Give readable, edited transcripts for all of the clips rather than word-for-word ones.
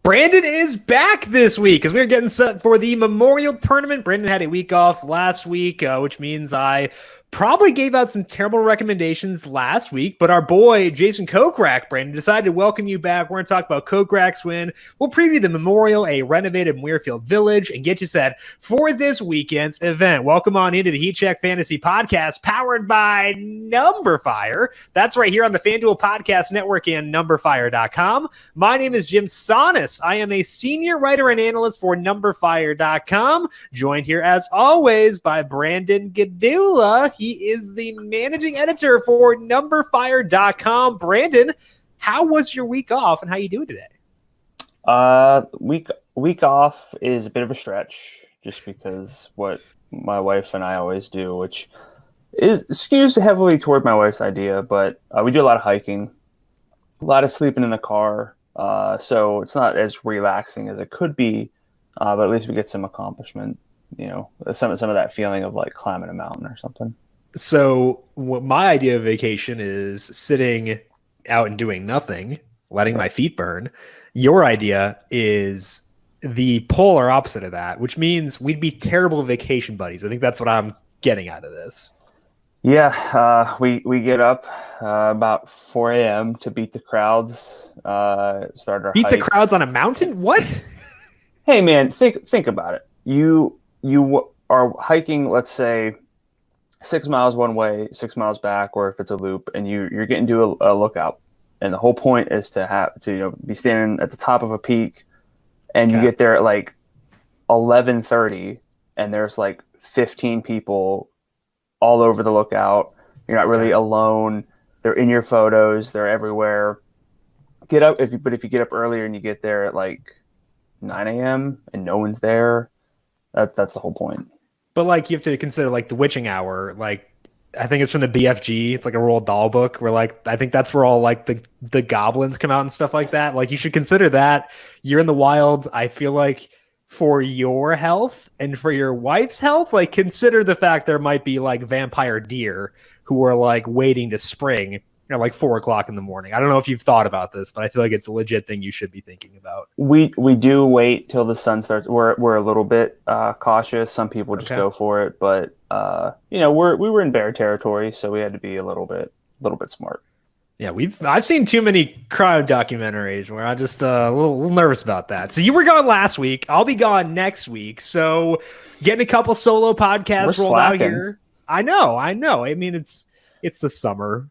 Brandon is back this week because we're getting set for the Memorial Tournament. Brandon had a week off last week, which means I probably gave out some terrible recommendations last week, but our boy Jason Kokrak, Brandon, decided to welcome you back. We're going to talk about Kokrak's win. We'll preview the Memorial, a renovated Muirfield Village, and get you set for this weekend's event. Welcome on into the Heat Check Fantasy Podcast, powered by numberFire. That's right here on the FanDuel Podcast Network and numberFire.com. My name is Jim Sonis. I am a senior writer and analyst for numberFire.com, joined here as always by Brandon Gdula. He is the managing editor for numberFire.com. Brandon, how was your week off and how you doing today? Week off is a bit of a stretch just because what my wife and I always do, which is skews heavily toward my wife's idea, but we do a lot of hiking, a lot of sleeping in the car, so it's not as relaxing as it could be, but at least we get some accomplishment, some of that feeling of like climbing a mountain or something. So my idea of vacation is sitting out and doing nothing, letting my feet burn. Your idea is the polar opposite of that, which means we'd be terrible vacation buddies. I think that's what I'm getting out of this. Yeah, we get up about 4 a.m. to beat the crowds. Start our beat hikes. The crowds on a mountain? What? Hey man, think about it. You are hiking, let's say, 6 miles one way, 6 miles back, or if it's a loop, and you're getting to a lookout, and the whole point is to be standing at the top of a peak, and you get there at like 11:30, and there's like 15 people all over the lookout. You're not really alone. They're in your photos. They're everywhere. If you get up earlier and you get there at like 9 a.m. and no one's there, that's the whole point. But like you have to consider like the witching hour. Like I think it's from the BFG. It's like a Roald Dahl book where like I think that's where all like the goblins come out and stuff like that. Like you should consider that. You're in the wild. I feel like for your health and for your wife's health, like consider the fact there might be like vampire deer who are like waiting to spring at like 4 o'clock in the morning. I don't know if you've thought about this, but I feel like it's a legit thing you should be thinking about. We do wait till the sun starts. We're a little bit cautious. Some people just go for it, but we were in bear territory, so we had to be a little bit smart. Yeah, I've seen too many crime documentaries where I'm just a little nervous about that. So you were gone last week. I'll be gone next week. So getting a couple solo podcasts rolled out here. I know. I mean, it's the summer.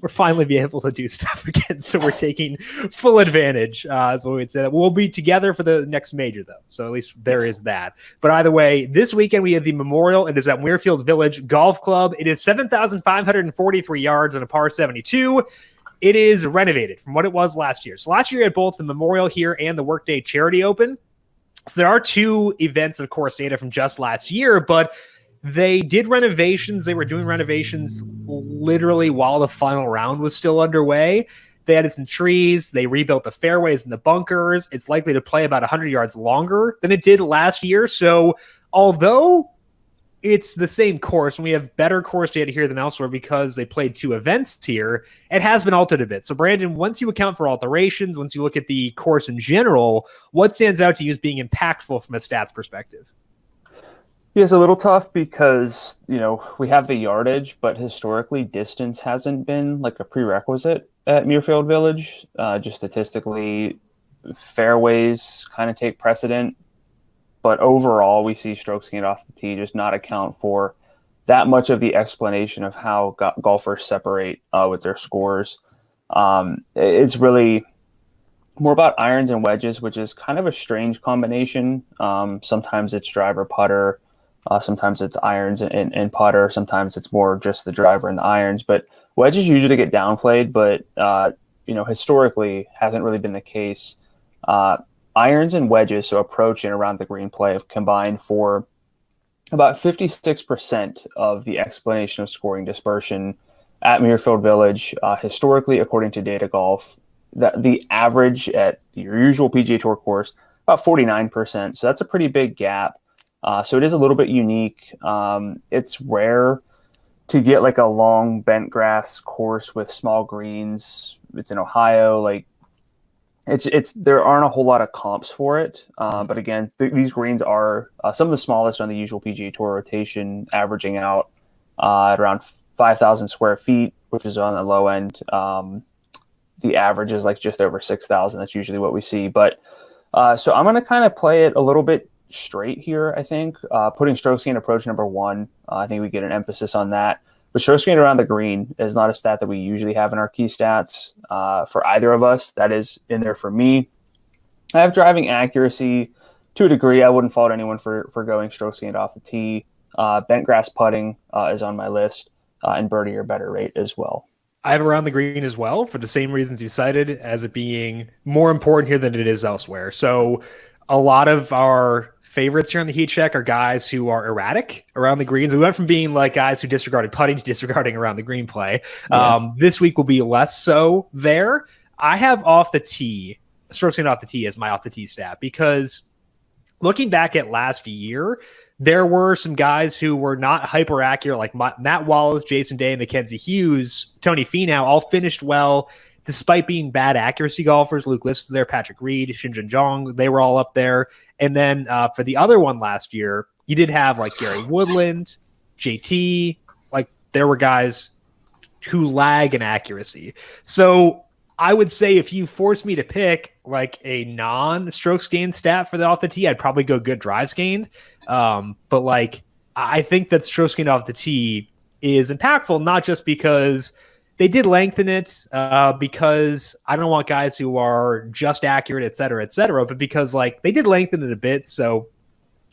We're finally be able to do stuff again, so we're taking full advantage. Is what we'd say. We'll be together for the next major, though, so at least there is that. But either way, this weekend we have the Memorial. It is at Muirfield Village Golf Club. It is 7,543 yards on a par 72. It is renovated from what it was last year. So last year we had both the Memorial here and the Workday Charity Open. So there are two events, of course, data from just last year, but they did renovations. They were doing renovations literally while the final round was still underway. They added some trees. They rebuilt the fairways and the bunkers. It's likely to play about 100 yards longer than it did last year. So although it's the same course, and we have better course data here than elsewhere because they played two events here, it has been altered a bit. So Brandon, once you account for alterations, once you look at the course in general, what stands out to you as being impactful from a stats perspective? Yeah, it's a little tough because, we have the yardage, but historically distance hasn't been like a prerequisite at Muirfield Village. Just statistically, fairways kind of take precedent. But overall, we see strokes gained off the tee just not account for that much of the explanation of how golfers separate with their scores. It's really more about irons and wedges, which is kind of a strange combination. Sometimes it's driver putter. Sometimes it's irons and putter. Sometimes it's more just the driver and the irons. But wedges usually get downplayed, but historically hasn't really been the case. Irons and wedges, so approach and around the green play, have combined for about 56% of the explanation of scoring dispersion at Muirfield Village. Historically, according to Data Golf, the average at your usual PGA Tour course, about 49%. So that's a pretty big gap. So it is a little bit unique. It's rare to get like a long bent grass course with small greens. It's in Ohio. Like It's there aren't a whole lot of comps for it, but again, these greens are some of the smallest on the usual PGA Tour rotation, averaging out at around 5,000 square feet, which is on the low end. The average is like just over 6,000. That's usually what we see. But so I'm going to kind of play it a little bit straight here, I think. Putting strokes gained approach number one. I think we get an emphasis on that. But strokes gained around the green is not a stat that we usually have in our key stats for either of us. That is in there for me. I have driving accuracy to a degree. I wouldn't fault anyone for going strokes gained off the tee. Bent grass putting is on my list, and birdie or better rate as well. I have around the green as well for the same reasons you cited, as it being more important here than it is elsewhere. So a lot of our favorites here on the heat check are guys who are erratic around the greens. We went from being like guys who disregarded putting to disregarding around the green play. Yeah. This week will be less so there. I have off the tee, strokes gained off the tee as my off the tee stat, because looking back at last year, there were some guys who were not hyper accurate, like Matt Wallace, Jason Day, Mackenzie Hughes, Tony Finau, all finished well despite being bad accuracy golfers. Luke List was there, Patrick Reed, Xinjun Zhang, they were all up there. And then for the other one last year, you did have like Gary Woodland, JT, like there were guys who lag in accuracy. So I would say if you force me to pick like a non-strokes gained stat for the off the tee, I'd probably go good drives gained. But like I think that strokes gained off the tee is impactful, not just because they did lengthen it, because I don't want guys who are just accurate, et cetera, but because like they did lengthen it a bit. So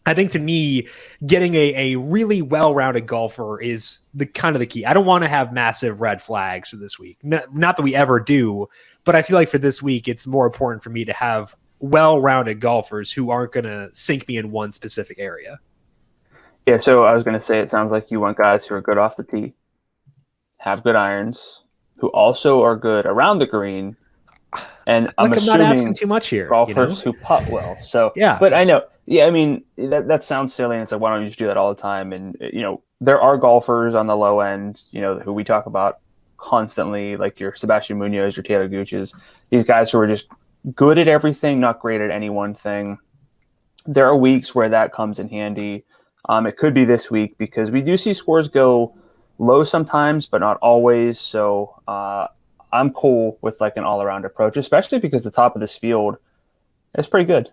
I think to me, getting a really well-rounded golfer is the kind of the key. I don't want to have massive red flags for this week. Not that we ever do, but I feel like for this week, it's more important for me to have well-rounded golfers who aren't going to sink me in one specific area. Yeah, so I was going to say, it sounds like you want guys who are good off the tee, have good irons, who also are good around the green. And I'm assuming not asking too much here. Golfers who putt well. So yeah, but I know. Yeah, I mean that sounds silly, and it's like, why don't you just do that all the time? And there are golfers on the low end, who we talk about constantly, like your Sebastian Munoz, your Taylor Gooches, these guys who are just good at everything, not great at any one thing. There are weeks where that comes in handy. It could be this week because we do see scores go low sometimes, but not always. So I'm cool with like an all-around approach, especially because the top of this field is pretty good.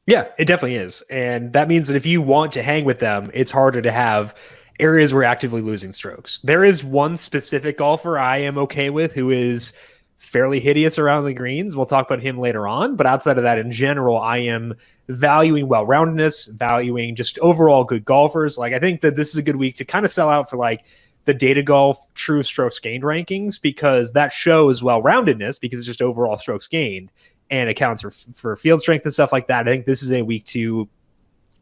Yeah, it definitely is. And that means that if you want to hang with them, it's harder to have areas where you're actively losing strokes. There is one specific golfer I am okay with who is fairly hideous around the greens. We'll talk about him later on. But outside of that, in general, I am valuing well-roundedness, valuing just overall good golfers. Like I think that this is a good week to kind of sell out for like the Data Golf true strokes gained rankings, because that shows well-roundedness because it's just overall strokes gained and accounts for field strength and stuff like that. I think this is a week to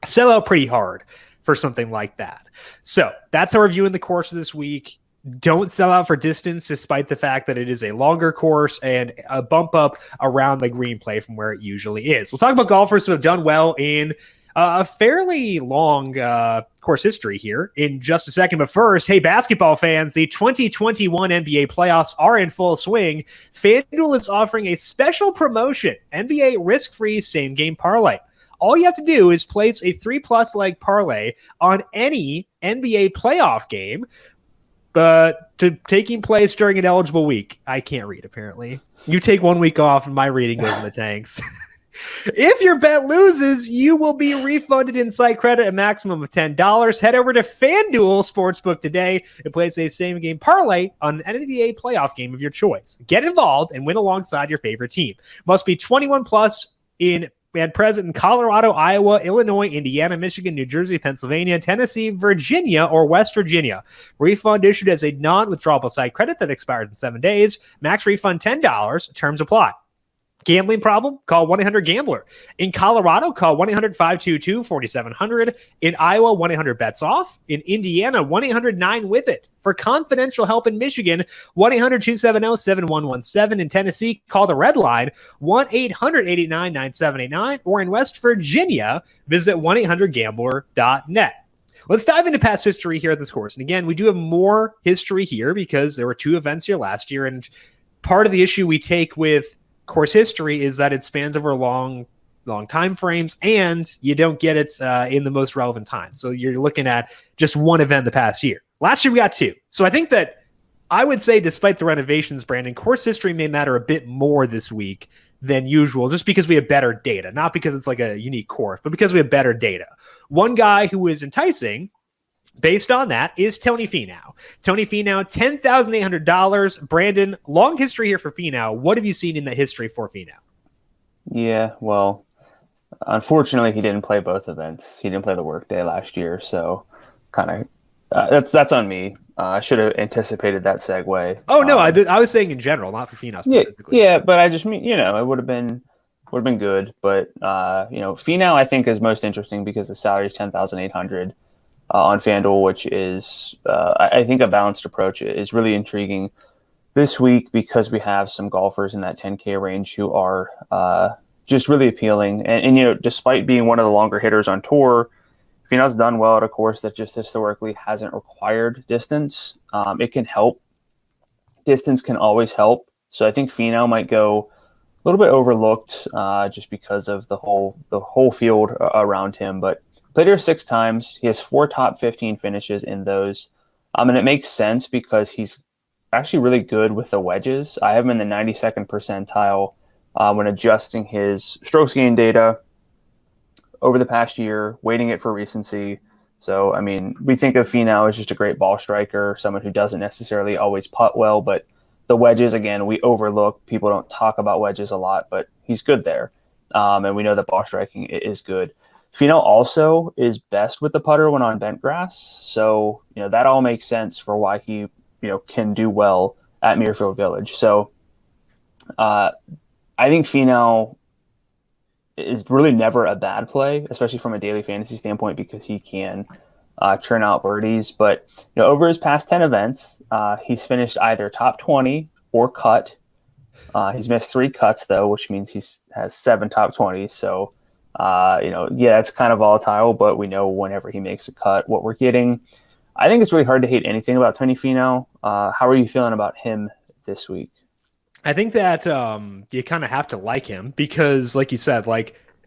sell out pretty hard for something like that. So that's our review in the course of this week. Don't sell out for distance, despite the fact that it is a longer course and a bump up around the green play from where it usually is. We'll talk about golfers who have done well in a fairly long course history here in just a second. But first, hey, basketball fans, the 2021 NBA playoffs are in full swing. FanDuel is offering a special promotion, NBA risk-free same-game parlay. All you have to do is place a 3+ leg parlay on any NBA playoff game, but taking place during an eligible week. I can't read, apparently. You take 1 week off and my reading goes in the tanks. If your bet loses, you will be refunded in-site credit, a maximum of $10. Head over to FanDuel Sportsbook today and place a same-game parlay on an NBA playoff game of your choice. Get involved and win alongside your favorite team. Must be 21 plus and present in Colorado, Iowa, Illinois, Indiana, Michigan, New Jersey, Pennsylvania, Tennessee, Virginia, or West Virginia. Refund issued as a non-withdrawable site credit that expires in 7 days. Max refund $10. Terms apply. Gambling problem? Call 1-800-GAMBLER. In Colorado, call 1-800-522-4700. In Iowa, 1-800-BETS-OFF. In Indiana, 1-800-9-WITH-IT. For confidential help in Michigan, 1-800-270-7117. In Tennessee, call the Red Line, 1-800-889-9789. Or in West Virginia, visit 1-800-GAMBLER.net. Let's dive into past history here at this course. And again, we do have more history here because there were two events here last year, and part of the issue we take with course history is that it spans over long time frames, and you don't get it in the most relevant time. So you're looking at just one event the past year. Last year we got two. So I think that I would say, despite the renovations, Brandon, course history may matter a bit more this week than usual, just because we have better data, not because it's like a unique course, but because we have better data. One guy who is enticing based on that is Tony Finau. Tony Finau, $10,800. Brandon, long history here for Finau. What have you seen in the history for Finau? Yeah, well, unfortunately, he didn't play both events. He didn't play the workday last year, so kind of that's on me. I should have anticipated that segue. Oh no, I was saying in general, not for Finau specifically. Yeah, but I just mean it would have been good. But Finau I think is most interesting because the salary is $10,800 on FanDuel, which is I think a balanced approach is really intriguing this week because we have some golfers in that 10K range who are just really appealing. And despite being one of the longer hitters on tour, Finau's done well at a course that just historically hasn't required distance. It can help. Distance can always help. So I think Finau might go a little bit overlooked just because of the whole field around him. But played here 6 times. He has 4 top 15 finishes in those. And it makes sense because he's actually really good with the wedges. I have him in the 92nd percentile when adjusting his strokes gain data over the past year, weighting it for recency. So, I mean, we think of Finau as just a great ball striker, someone who doesn't necessarily always putt well, but the wedges, again, we overlook. People don't talk about wedges a lot, but he's good there. And we know that ball striking is good. Finau also is best with the putter when on bent grass. So, that all makes sense for why he, can do well at Muirfield Village. So, I think Finau is really never a bad play, especially from a daily fantasy standpoint, because he can churn out birdies. But over his past 10 events, he's finished either top 20 or cut. He's missed 3 cuts though, which means he has 7 top 20s. So it's kind of volatile, but we know whenever he makes a cut, what we're getting. I think it's really hard to hate anything about Tony Finau. How are you feeling about him this week? I think that you kind of have to like him because, like you said,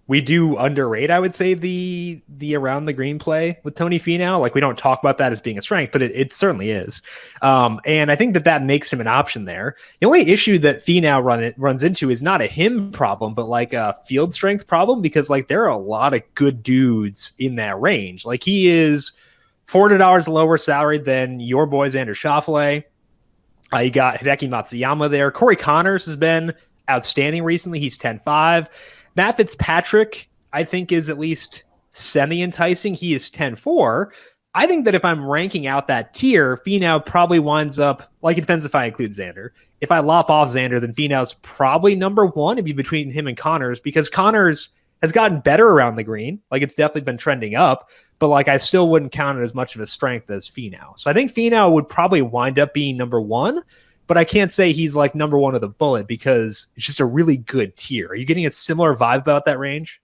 we do underrate, I would say, the around the green play with Tony Finau. We don't talk about that as being a strength, but it certainly is. And I think that makes him an option there. The only issue that Finau runs into is not a him problem, but a field strength problem because there are a lot of good dudes in that range. He is $400 lower salaried than your boy Xander Schauffele. You got Hideki Matsuyama there. Corey Connors has been outstanding recently. He's 10.5. Matt Fitzpatrick, I think, is at least semi-enticing. He is 10.4. I think that if I'm ranking out that tier, Finau probably winds up, it depends if I include Xander. If I lop off Xander, then Finau's probably number 1. It'd be between him and Connors because Connors has gotten better around the green. It's definitely been trending up, but I still wouldn't count it as much of a strength as Finau. So I think Finau would probably wind up being number 1, but I can't say he's number 1 of the bullet because it's just a really good tier. Are you getting a similar vibe about that range?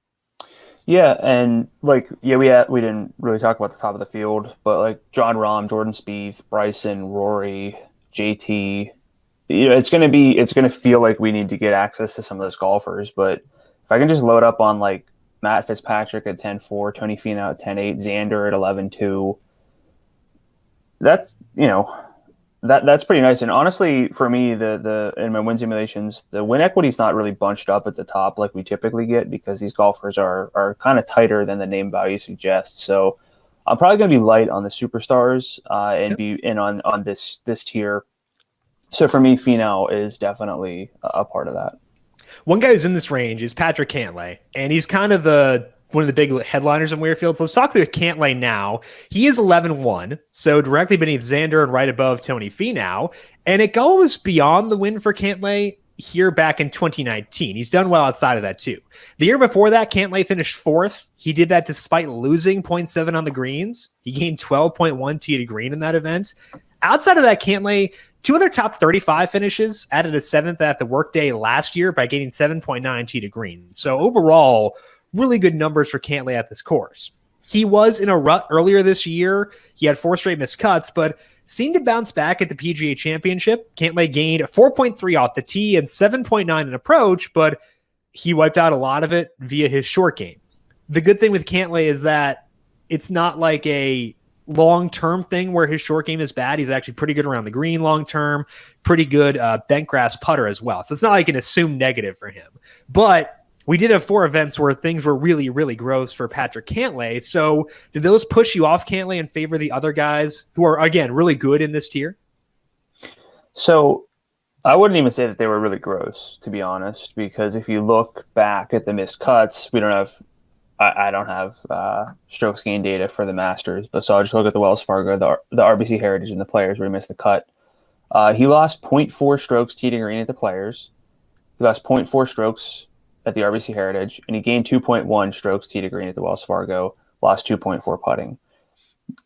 Yeah, and we didn't really talk about the top of the field, but Jon Rahm, Jordan Spieth, Bryson, Rory, JT, it's gonna feel like we need to get access to some of those golfers, but if I can just load up on Matt Fitzpatrick at 10.4, Tony Finau at 10.8, Xander at 11.2, that's that's pretty nice. And honestly, for me, the in my win simulations, the win equity is not really bunched up at the top like we typically get because these golfers are kind of tighter than the name value suggests. So I'm probably going to be light on the superstars and be in on this tier. So for me, Finau is definitely a part of that. One guy who's in this range is Patrick Cantlay, and he's kind of one of the big headliners in Muirfield. So let's talk through Cantlay now. He is 11-1, so directly beneath Xander and right above Tony Finau. And it goes beyond the win for Cantlay here back in 2019. He's done well outside of that too. The year before that, Cantlay finished 4th. He did that despite losing 0.7 on the greens. He gained 12.1 tee to green in that event. Outside of that, Cantlay, 2 other top 35 finishes, added a 7th at the workday last year by gaining 7.9 tee to green. So overall, really good numbers for Cantlay at this course. He was in a rut earlier this year. He had 4 straight missed cuts, but seemed to bounce back at the PGA Championship. Cantlay gained 4.3 off the tee and 7.9 in approach, but he wiped out a lot of it via his short game. The good thing with Cantlay is that it's not like a long-term thing where his short game is bad. He's actually pretty good around the green long-term, pretty good bent grass putter as well. So it's not like an assumed negative for him. But we did have 4 events where things were really, really gross for Patrick Cantlay. So did those push you off Cantlay and favor the other guys who are, again, really good in this tier? So I wouldn't even say that they were really gross, to be honest, because if you look back at the missed cuts, I don't have strokes gain data for the Masters, but so I'll just look at the Wells Fargo, the RBC Heritage, and the Players where he missed the cut. He lost 0.4 strokes tee to green at the Players. He lost 0.4 strokes at the RBC Heritage, and he gained 2.1 strokes tee to green at the Wells Fargo, lost 2.4 putting.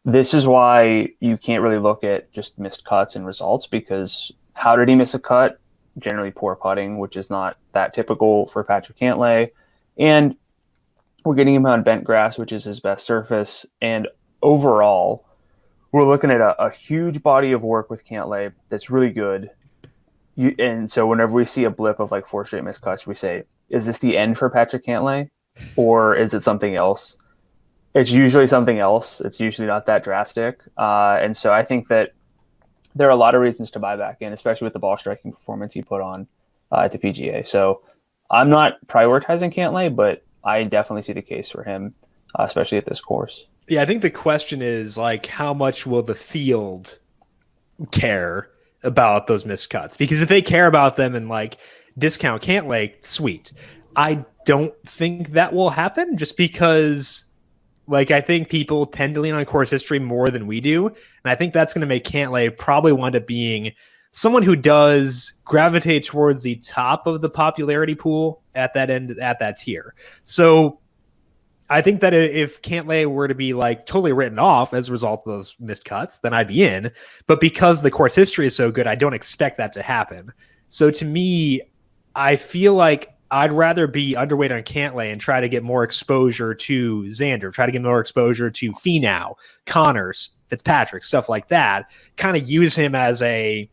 This is why you can't really look at just missed cuts and results, because how did he miss a cut? Generally poor putting, which is not that typical for Patrick Cantlay. And we're getting him on bent grass, which is his best surface. And overall, we're looking at a huge body of work with Cantlay that's really good. And so whenever we see a blip of like 4 straight missed cuts, we say, is this the end for Patrick Cantlay, or is it something else? It's usually something else. It's usually not that drastic. And so I think that there are a lot of reasons to buy back in, especially with the ball striking performance he put on at the PGA. So I'm not prioritizing Cantlay, but I definitely see the case for him, especially at this course. Yeah, I think the question is, like, how much will the field care about those missed cuts? Because if they care about them and, like, discount Cantlay, sweet. I don't think that will happen just because, like, I think people tend to lean on course history more than we do. And I think that's going to make Cantlay probably wind up being someone who does gravitate towards the top of the popularity pool at that end, at that tier. So I think that if Cantlay were to be like totally written off as a result of those missed cuts, then I'd be in. But because the course history is so good, I don't expect that to happen. So to me, I feel like I'd rather be underweight on Cantlay and try to get more exposure to Xander, try to get more exposure to Finau, Connors, Fitzpatrick, stuff like that. Kind of use him as a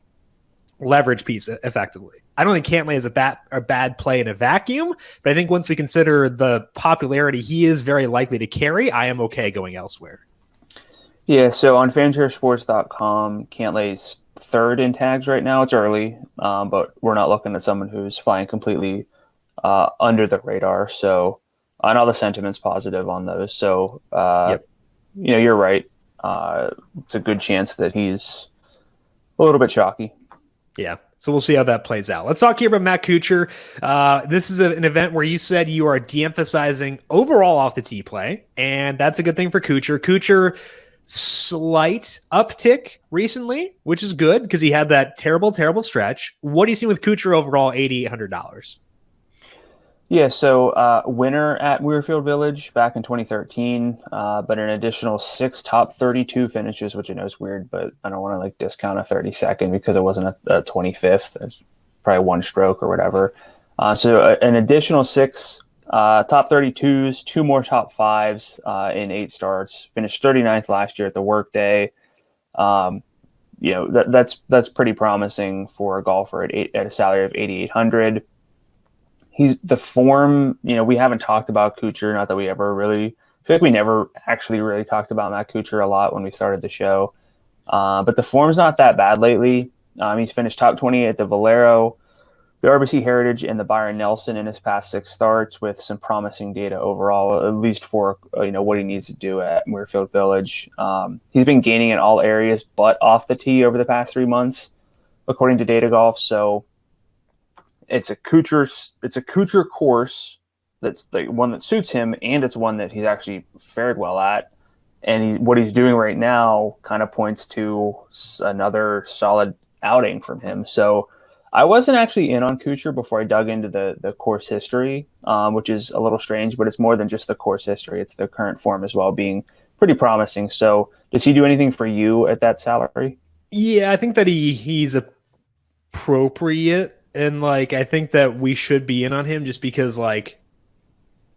leverage piece effectively. I don't think Cantlay is a bad play in a vacuum, but I think once we consider the popularity he is very likely to carry, I am okay going elsewhere. Yeah, so on fantasysports.com, Cantlay's 3rd in tags right now. It's early, but we're not looking at someone who's flying completely under the radar. So, and all the sentiment's positive on those. So, you're right. It's a good chance that he's a little bit chalky. Yeah. So we'll see how that plays out. Let's talk here about Matt Kuchar. This is an event where you said you are de-emphasizing overall off the tee play, and that's a good thing for Kuchar. Kuchar, slight uptick recently, which is good because he had that terrible, terrible stretch. What do you see with Kuchar overall, $8,800? Yeah, so winner at Muirfield Village back in 2013, but an additional 6 top 32 finishes, which I know is weird, but I don't want to discount a 32nd because it wasn't a 25th. It's probably 1 stroke or whatever. So an additional 6 top 32s, 2 more top 5s in 8 starts. Finished 39th last year at the Workday. That's pretty promising for a golfer at a salary of $8,800. He's the form, we haven't talked about Kuchar, not that we ever really, I feel like we never actually really talked about Matt Kuchar a lot when we started the show. But the form's not that bad lately. He's finished top 20 at the Valero, the RBC Heritage, and the Byron Nelson in his past 6 starts with some promising data overall, at least for, what he needs to do at Muirfield Village. He's been gaining in all areas but off the tee over the past 3 months, according to Data Golf. So, it's a Kuchar course that's the one that suits him, and it's one that he's actually fared well at. And what he's doing right now kind of points to another solid outing from him. So I wasn't actually in on Kuchar before I dug into the course history, which is a little strange, but it's more than just the course history. It's the current form as well, being pretty promising. So does he do anything for you at that salary? Yeah, I think that he's appropriate. And I think that we should be in on him just because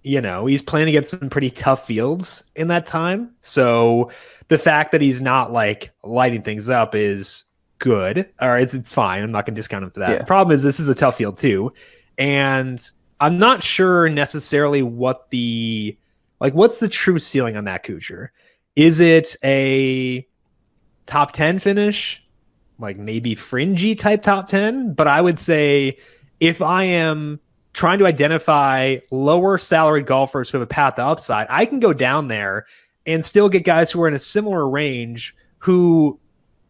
he's playing against some pretty tough fields in that time. So the fact that he's not like lighting things up is good. Or it's fine. I'm not going to discount him for that. Yeah. The problem is this is a tough field too. And I'm not sure necessarily what's the true ceiling on that Kuchar. Is it a top 10 finish? Like maybe fringy type top 10? But I would say if I am trying to identify lower salaried golfers who have a path to upside, I can go down there and still get guys who are in a similar range who,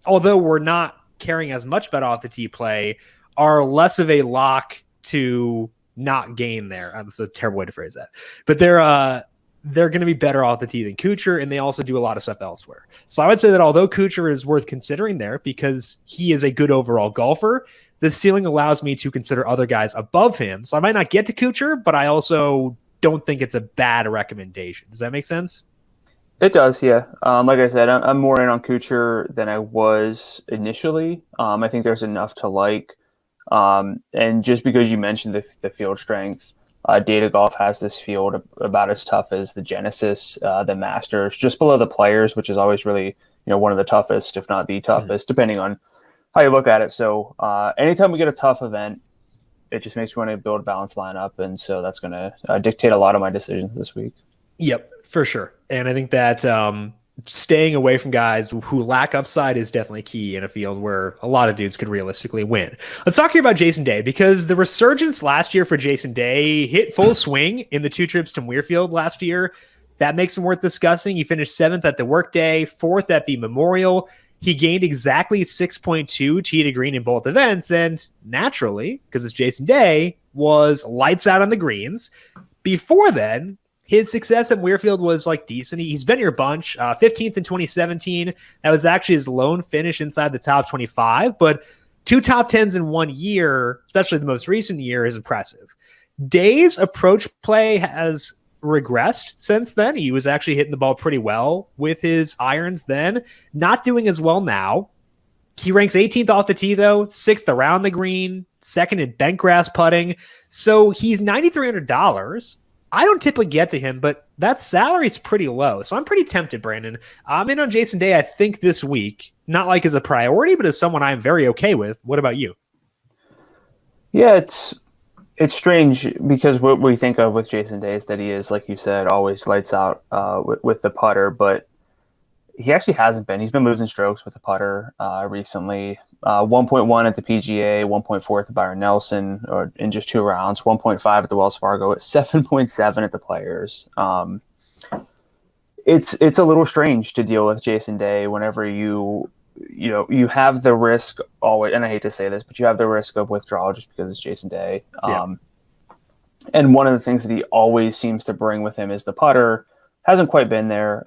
although we're not caring as much about off the tee play, are less of a lock to not gain there. That's a terrible way to phrase that. But they're going to be better off the tee than Kuchar, and they also do a lot of stuff elsewhere. So I would say that although Kuchar is worth considering there because he is a good overall golfer, the ceiling allows me to consider other guys above him. So I might not get to Kuchar, but I also don't think it's a bad recommendation. Does that make sense? It does, yeah. Like I said, I'm more in on Kuchar than I was initially. I think there's enough to like. And just because you mentioned the field strength, Data Golf has this field about as tough as the Genesis, the Masters, just below the Players, which is always really one of the toughest, if not the toughest, depending on how you look at it. So anytime we get a tough event, it just makes me want to build a balanced lineup, and so that's going to dictate a lot of my decisions this week. Yep, for sure. And I think that staying away from guys who lack upside is definitely key in a field where a lot of dudes could realistically win. Let's talk here about Jason Day, because the resurgence last year for Jason Day hit full swing in the 2 trips to Muirfield last year. That makes him worth discussing. He finished 7th at the Workday, 4th at the Memorial. He gained exactly 6.2 tee to green in both events, and naturally, because it's Jason Day, was lights out on the greens. Before then, his success at Muirfield was like decent. He's been here a bunch. 15th in 2017. That was actually his lone finish inside the top 25. But 2 top 10s in 1 year, especially the most recent year, is impressive. Day's approach play has regressed since then. He was actually hitting the ball pretty well with his irons then. Not doing as well now. He ranks 18th off the tee, though, 6th around the green, 2nd in bent grass putting. So he's $9,300. I don't typically get to him, but that salary is pretty low. So I'm pretty tempted, Brandon. I'm in on Jason Day, I think, this week. Not like as a priority, but as someone I'm very okay with. What about you? Yeah, it's strange because what we think of with Jason Day is that he is, like you said, always lights out with the putter, but he actually hasn't been. He's been losing strokes with the putter recently. 1.1 at the PGA, 1.4 at the Byron Nelson, or in just 2 rounds, 1.5 at the Wells Fargo, 7.7 at the Players. It's a little strange to deal with Jason Day whenever you have the risk always, and I hate to say this, but you have the risk of withdrawal just because it's Jason Day. Yeah. And one of the things that he always seems to bring with him is the putter. Hasn't quite been there.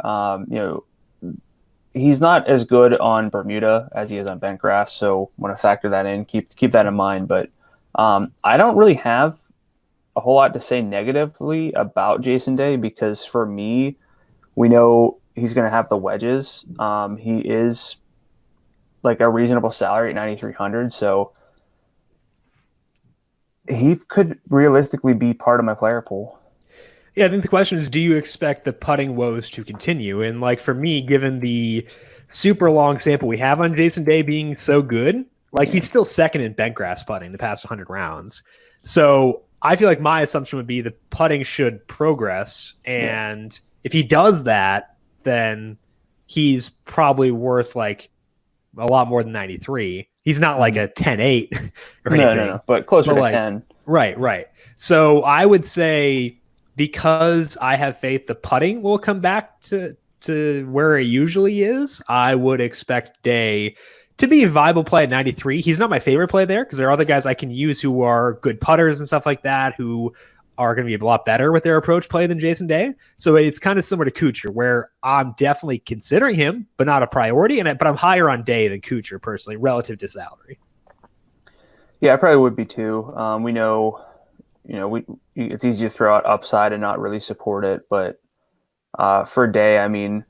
He's not as good on Bermuda as he is on bent grass, so want to factor that in. Keep that in mind. But I don't really have a whole lot to say negatively about Jason Day because for me, we know he's going to have the wedges. He is like a reasonable salary at $9,300, so he could realistically be part of my player pool. Yeah, I think the question is, do you expect the putting woes to continue? And like for me, given the super long sample we have on Jason Day being so good, like he's still 2nd in bent grass putting the past 100 rounds. So I feel like my assumption would be the putting should progress. And if he does that, then he's probably worth like a lot more than 93. He's not like a 10-8 or anything. No, but closer to 10. Right. So I would say, because I have faith the putting will come back to where it usually is, I would expect Day to be a viable play at 93. He's not my favorite play there because there are other guys I can use who are good putters and stuff like that who are going to be a lot better with their approach play than Jason Day. So it's kind of similar to Kuchar, where I'm definitely considering him, but not a priority. But I'm higher on Day than Kuchar personally relative to salary. Yeah, I probably would be too. We know it's easy to throw out upside and not really support it. But for Day, I mean,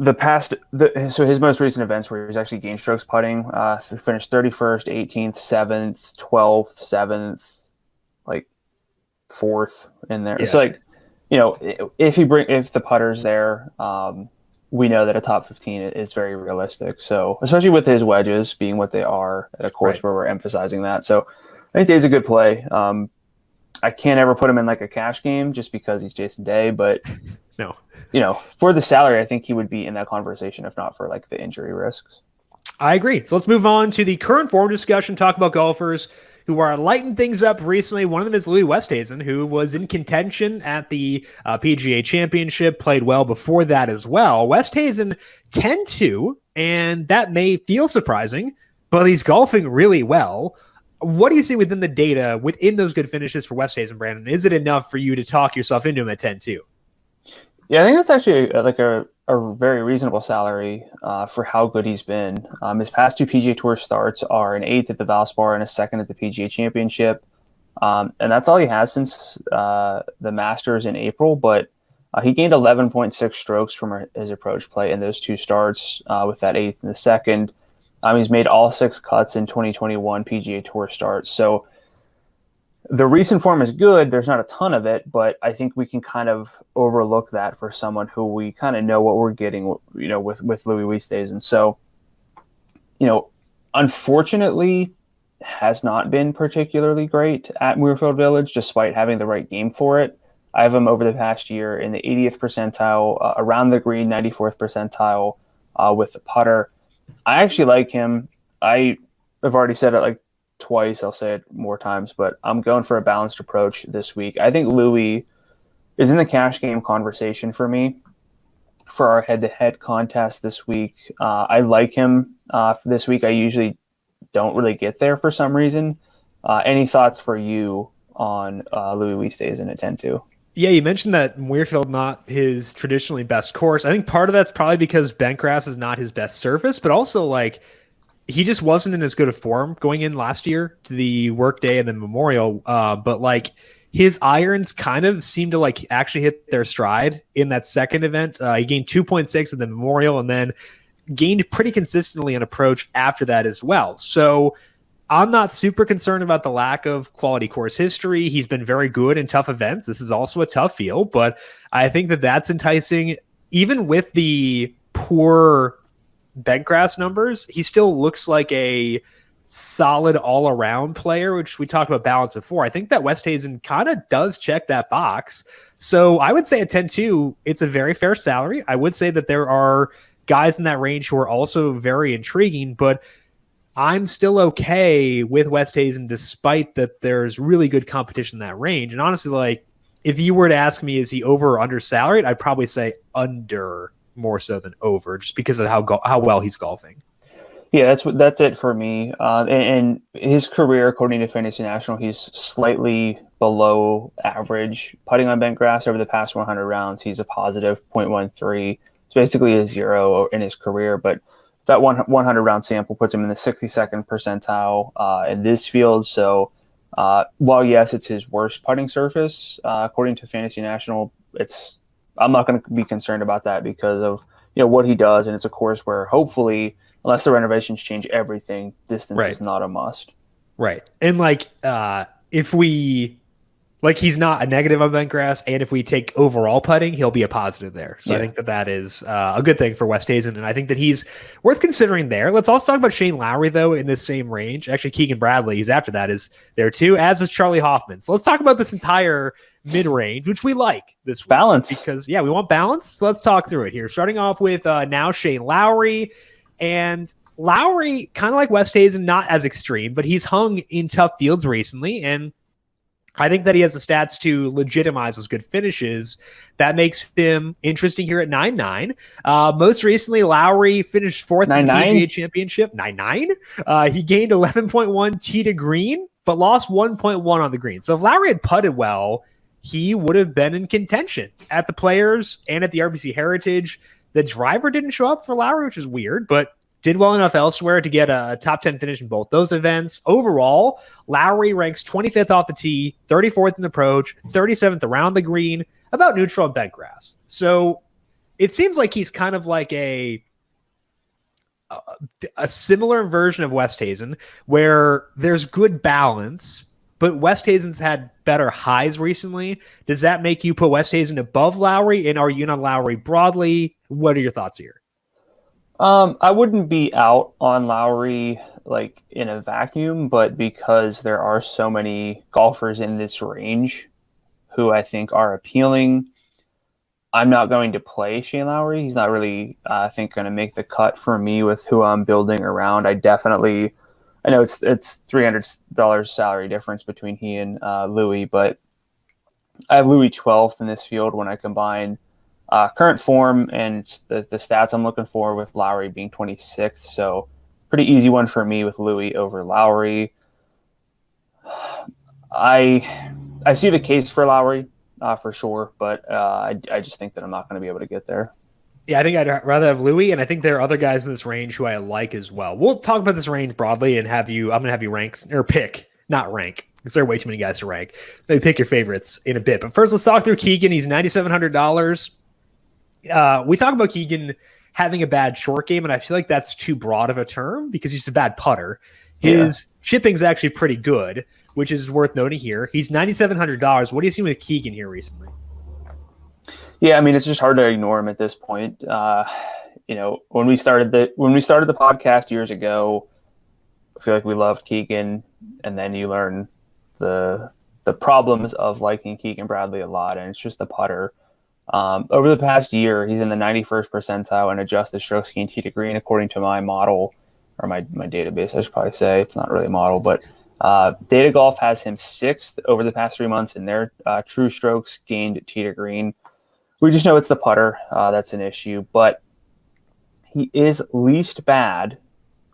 so his most recent events where he's actually gained strokes putting, finished 31st, 18th, 7th, 12th, 7th, like fourth in there. Yeah. It's like, if the putter's there, we know that a top 15 is very realistic. So especially with his wedges being what they are at a course where we're emphasizing that. So I think Day's a good play. I can't ever put him in like a cash game just because he's Jason Day, but no, for the salary, I think he would be in that conversation if not for like the injury risks. I agree. So let's move on to the current form discussion, talk about golfers who are lighting things up recently. One of them is Louis Westhasen, who was in contention at the PGA Championship, played well before that as well. Westhasen 10-2, and that may feel surprising, but he's golfing really well. What do you see within the data, within those good finishes for Westhasen, Brandon? Is it enough for you to talk yourself into him at 10-2? Yeah, I think that's actually like a very reasonable salary for how good he's been. His past 2 PGA Tour starts are an 8th at the Valspar and a 2nd at the PGA Championship. And that's all he has since the Masters in April. But he gained 11.6 strokes from his approach play in those 2 starts with that 8th and the 2nd. He's made all 6 cuts in 2021 PGA Tour starts. So the recent form is good. There's not a ton of it, but I think we can kind of overlook that for someone who we kind of know what we're getting, with Louis Westhasen. So, unfortunately, has not been particularly great at Muirfield Village, despite having the right game for it. I have him over the past year in the 80th percentile, around the green, 94th percentile with the putter. I actually like him. I have already said it like twice. I'll say it more times, but I'm going for a balanced approach this week. I think Louis is in the cash game conversation for me for our head-to-head contest this week. I like him for this week. I usually don't really get there for some reason. Any thoughts for you on Louis Westhasen at 10-2? Yeah, you mentioned that Muirfield not his traditionally best course. I think part of that's probably because bentgrass is not his best surface, but also like he just wasn't in as good a form going in last year to the Workday and the Memorial. But like his irons kind of seemed to like actually hit their stride in that second event. He gained 2.6 at the Memorial and then gained pretty consistently an approach after that as well. So I'm not super concerned about the lack of quality course history. He's been very good in tough events. This is also a tough field, but I think that that's enticing. Even with the poor bentgrass numbers, he still looks like a solid all-around player, which we talked about balance before. I think that Westhasen kind of does check that box. So I would say at 10-2, it's a very fair salary. I would say that there are guys in that range who are also very intriguing, but I'm still okay with Westhasen despite that there's really good competition in that range. And honestly, like if you were to ask me, is he over or under salaried? I'd probably say under more so than over, just because of how well he's golfing. Yeah, that's it for me. And his career, according to Fantasy National, he's slightly below average putting on bentgrass over the past 100 rounds. He's a positive 0.13. It's basically a 0 in his career, but that 100 round sample puts him in the 62nd percentile in this field. So while yes, it's his worst putting surface, according to Fantasy National, I'm not going to be concerned about that because of what he does, and it's a course where hopefully, unless the renovations change everything, distance is not a must. Right, and like if we. Like he's not a negative on bentgrass, and if we take overall putting, he'll be a positive there. So I think that is a good thing for Westhasen, and I think that he's worth considering there. Let's also talk about Shane Lowry, though, in this same range. Actually, Keegan Bradley, he's after that, is there too, as is Charlie Hoffman. So let's talk about this entire mid-range, which we like this week. Balance. Because, we want balance. So let's talk through it here. Starting off with now Shane Lowry, and Lowry, kind of like Westhasen, not as extreme, but he's hung in tough fields recently, and I think that he has the stats to legitimize those good finishes. That makes him interesting here at 9-9. Most recently, Lowry finished 4th in the PGA Championship. 9-9. He gained 11.1 tee to green, but lost 1.1 on the green. So if Lowry had putted well, he would have been in contention at the Players and at the RBC Heritage. The driver didn't show up for Lowry, which is weird, but did well enough elsewhere to get a top 10 finish in both those events. Overall, Lowry ranks 25th off the tee, 34th in the approach, 37th around the green, about neutral on bentgrass. So it seems like he's kind of like a similar version of Westhasen, where there's good balance, but Westhasen's had better highs recently. Does that make you put Westhasen above Lowry? And are you in on Lowry broadly? What are your thoughts here? I wouldn't be out on Lowry like in a vacuum, but because there are so many golfers in this range who I think are appealing, I'm not going to play Shane Lowry. He's not really, I think, going to make the cut for me with who I'm building around. I know it's $300 salary difference between he and Louis, but I have Louis 12th in this field when I combine current form and the stats I'm looking for, with Lowry being 26th. So pretty easy one for me with Louis over Lowry. I see the case for Lowry for sure, but I just think that I'm not going to be able to get there. Yeah, I think I'd rather have Louis, and I think there are other guys in this range who I like as well. We'll talk about this range broadly and I'm going to have you rank, or pick, not rank, because there are way too many guys to rank. Maybe pick your favorites in a bit. But first, let's talk through Keegan. He's $9,700. We talk about Keegan having a bad short game, and I feel like that's too broad of a term because he's a bad putter. His chipping's actually pretty good, which is worth noting here. He's $9,700. What do you see with Keegan here recently? Yeah, I mean, it's just hard to ignore him at this point. When we started the podcast years ago, I feel like we loved Keegan, and then you learn the problems of liking Keegan Bradley a lot, and it's just the putter. Over the past year, he's in the 91st percentile in adjusted strokes gained tee to green, according to my model, or my database, I should probably say. It's not really a model, but Data Golf has him 6th over the past 3 months in their true strokes gained tee to green. We just know it's the putter that's an issue, but he is least bad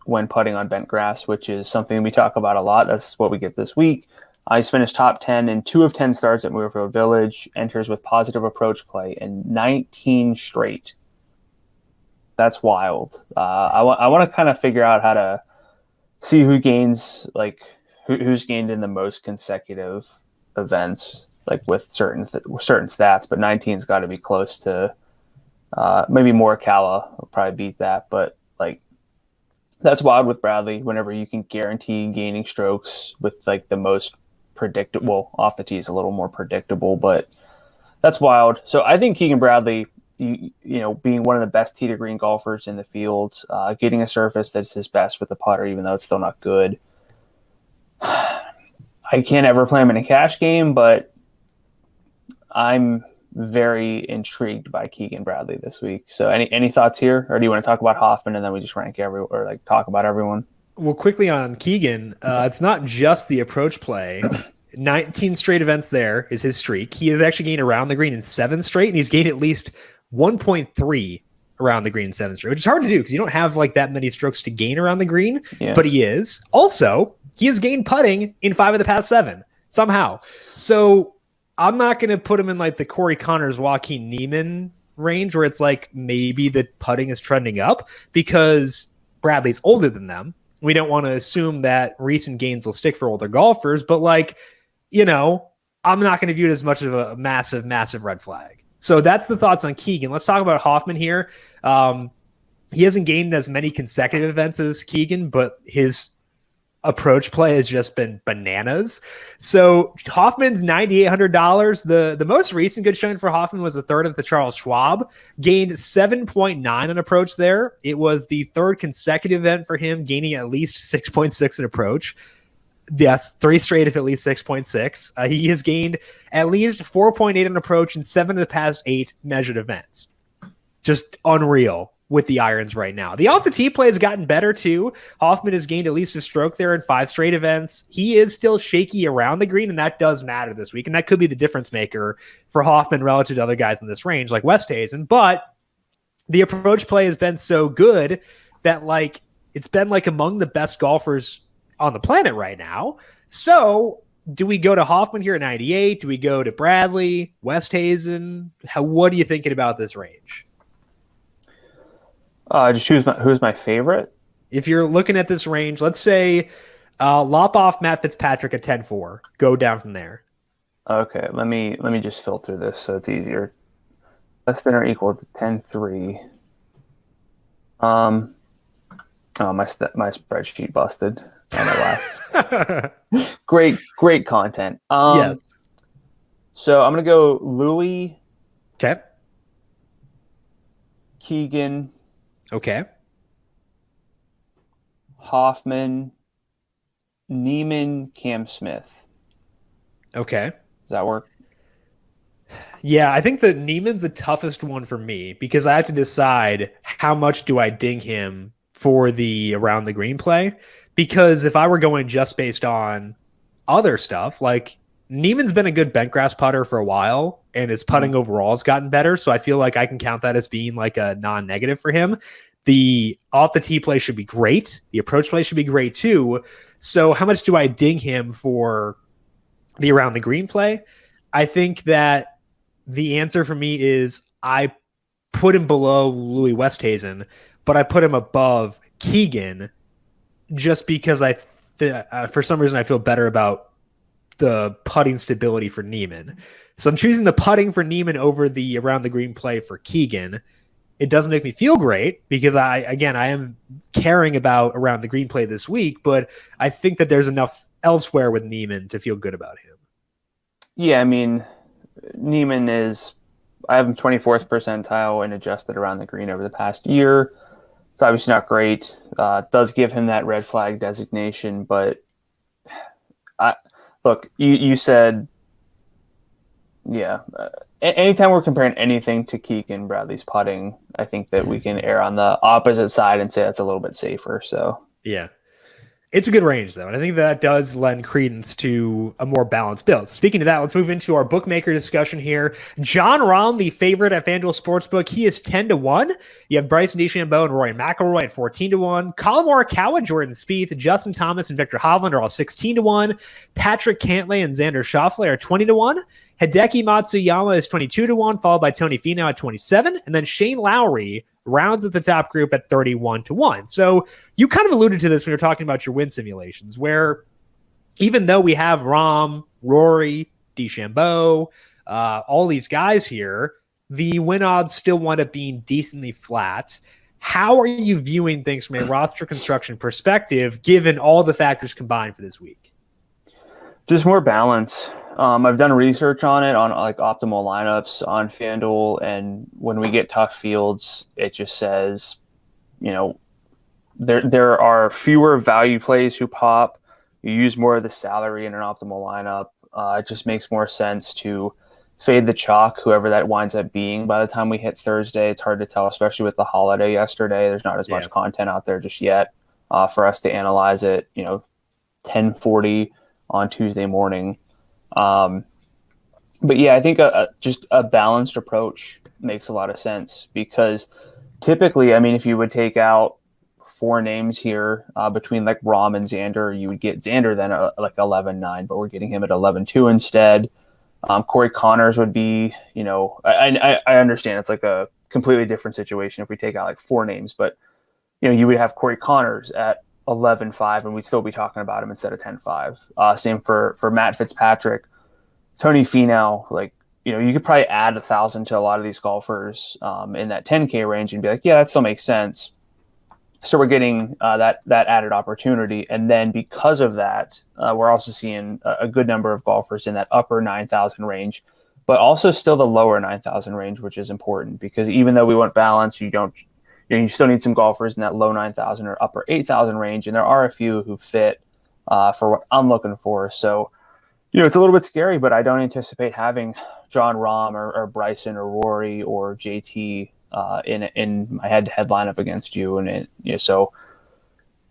when putting on bent grass, which is something we talk about a lot. That's what we get this week. He's finished top 10 in 2 of 10 starts at Muirfield Village, enters with positive approach play in 19 straight. That's wild. I want to kind of figure out how to see who gains, like who's gained in the most consecutive events, like with certain stats, but 19's got to be close to maybe Morikawa will probably beat that, but like that's wild with Bradley. Whenever you can guarantee gaining strokes with like the most predictable, off the tee is a little more predictable, but that's wild. So I think Keegan Bradley, you know, being one of the best tee to green golfers in the field, getting a surface that's his best with the putter, even though it's still not good. I can't ever play him in a cash game, but I'm very intrigued by Keegan Bradley this week. So any thoughts here, or do you want to talk about Hoffman and then we just rank or like talk about everyone? Well, quickly on Keegan, it's not just the approach play. 19 straight events there is his streak. He has actually gained around the green in 7 straight, and he's gained at least 1.3 around the green in 7 straight, which is hard to do because you don't have like that many strokes to gain around the green, but he is. Also, he has gained putting in 5 of the past 7 somehow. So I'm not going to put him in like the Corey Connors, Joaquin Neiman range where it's like maybe the putting is trending up because Bradley's older than them. We don't want to assume that recent gains will stick for older golfers, but like, you know, I'm not going to view it as much of a massive, massive red flag. So that's the thoughts on Keegan. Let's talk about Hoffman here. He hasn't gained as many consecutive events as Keegan, but his approach play has just been bananas. So Hoffman's $9,800. The most recent good showing for Hoffman was the 3rd at the Charles Schwab, gained 7.9 on approach there. It was the 3rd consecutive event for him, gaining at least 6.6 in approach. Yes, 3 straight of at least 6.6. He has gained at least 4.8 in approach in 7 of the past 8 measured events. Just unreal with the irons right now. The off the tee play has gotten better too. Hoffman has gained at least a stroke there in 5 straight events. He is still shaky around the green, and that does matter this week. And that could be the difference maker for Hoffman relative to other guys in this range, like Westhasen. But the approach play has been so good that like it's been like among the best golfers on the planet right now. So do we go to Hoffman here at 98? Do we go to Bradley, Westhasen? What are you thinking about this range? Just who's my favorite? If you're looking at this range, let's say lop off Matt Fitzpatrick at 10-4. Go down from there. Okay, let me just filter this so it's easier. Less than or equal to 10-3. Oh, my spreadsheet busted. I don't know why. Great content. Yes. So I'm gonna go Louis, Okay. Keegan, Okay. Hoffman, Neiman, Cam Smith. Okay. Does that work? Yeah, I think that Neiman's the toughest one for me because I have to decide how much do I ding him for the around the green play. Because if I were going just based on other stuff, like Neiman's been a good bent grass putter for a while and his putting overall has gotten better. So I feel like I can count that as being like a non-negative for him. The off the tee play should be great. The approach play should be great too. So how much do I ding him for the around the green play? I think that the answer for me is I put him below Louis Westhasen, but I put him above Keegan just because for some reason I feel better about the putting stability for Neiman. So I'm choosing the putting for Neiman over the around the green play for Keegan. It doesn't make me feel great because I am caring about around the green play this week, but I think that there's enough elsewhere with Neiman to feel good about him. Yeah, I mean, Neiman I have him 24th percentile and adjusted around the green over the past year. It's obviously not great. It does give him that red flag designation, but look, you said, yeah. Anytime we're comparing anything to Keegan Bradley's putting, I think that we can err on the opposite side and say that's a little bit safer. So yeah. It's a good range, though, and I think that does lend credence to a more balanced build. Speaking of that, let's move into our bookmaker discussion here. Jon Rahm, the favorite at FanDuel Sportsbook, he is 10-1. You have Bryson DeChambeau and Rory McIlroy at 14-1. Collin Morikawa, Jordan Spieth, Justin Thomas, and Victor Hovland are all 16-1. Patrick Cantlay and Xander Schauffele are 20-1. Hideki Matsuyama is 22-1, followed by Tony Finau at 27, and then Shane Lowry rounds at the top group at 31-1. So you kind of alluded to this when you're talking about your win simulations, where even though we have Rahm, Rory, DeChambeau, all these guys here, the win odds still wind up being decently flat. How are you viewing things from a roster construction perspective, given all the factors combined for this week? Just more balance. I've done research on it, on like optimal lineups on FanDuel, and when we get tough fields, it just says, there are fewer value plays who pop. You use more of the salary in an optimal lineup. It just makes more sense to fade the chalk, whoever that winds up being. By the time we hit Thursday, it's hard to tell, especially with the holiday yesterday. There's not as much content out there just yet for us to analyze it. 10:40 on Tuesday morning. But yeah, I think just a balanced approach makes a lot of sense because typically, if you would take out four names here between like Rahm and Xander, you would get Xander then like 11-9, but we're getting him at 11-2 instead. Corey Connors would be, I understand it's like a completely different situation if we take out like four names, but you would have Corey Connors at 11-5 and we'd still be talking about him instead of 10-5. Same for Matt Fitzpatrick, Tony Finau. Like, you could probably add 1,000 to a lot of these golfers in that 10K range and be like, yeah, that still makes sense. So we're getting that added opportunity. And then because of that, we're also seeing a good number of golfers in that upper 9,000 range, but also still the lower 9,000 range, which is important because even though we want balance, you still need some golfers in that low 9,000 or upper 8,000 range. And there are a few who fit for what I'm looking for. So, it's a little bit scary, but I don't anticipate having Jon Rahm or Bryson or Rory or JT in my head-to-head lineup against you.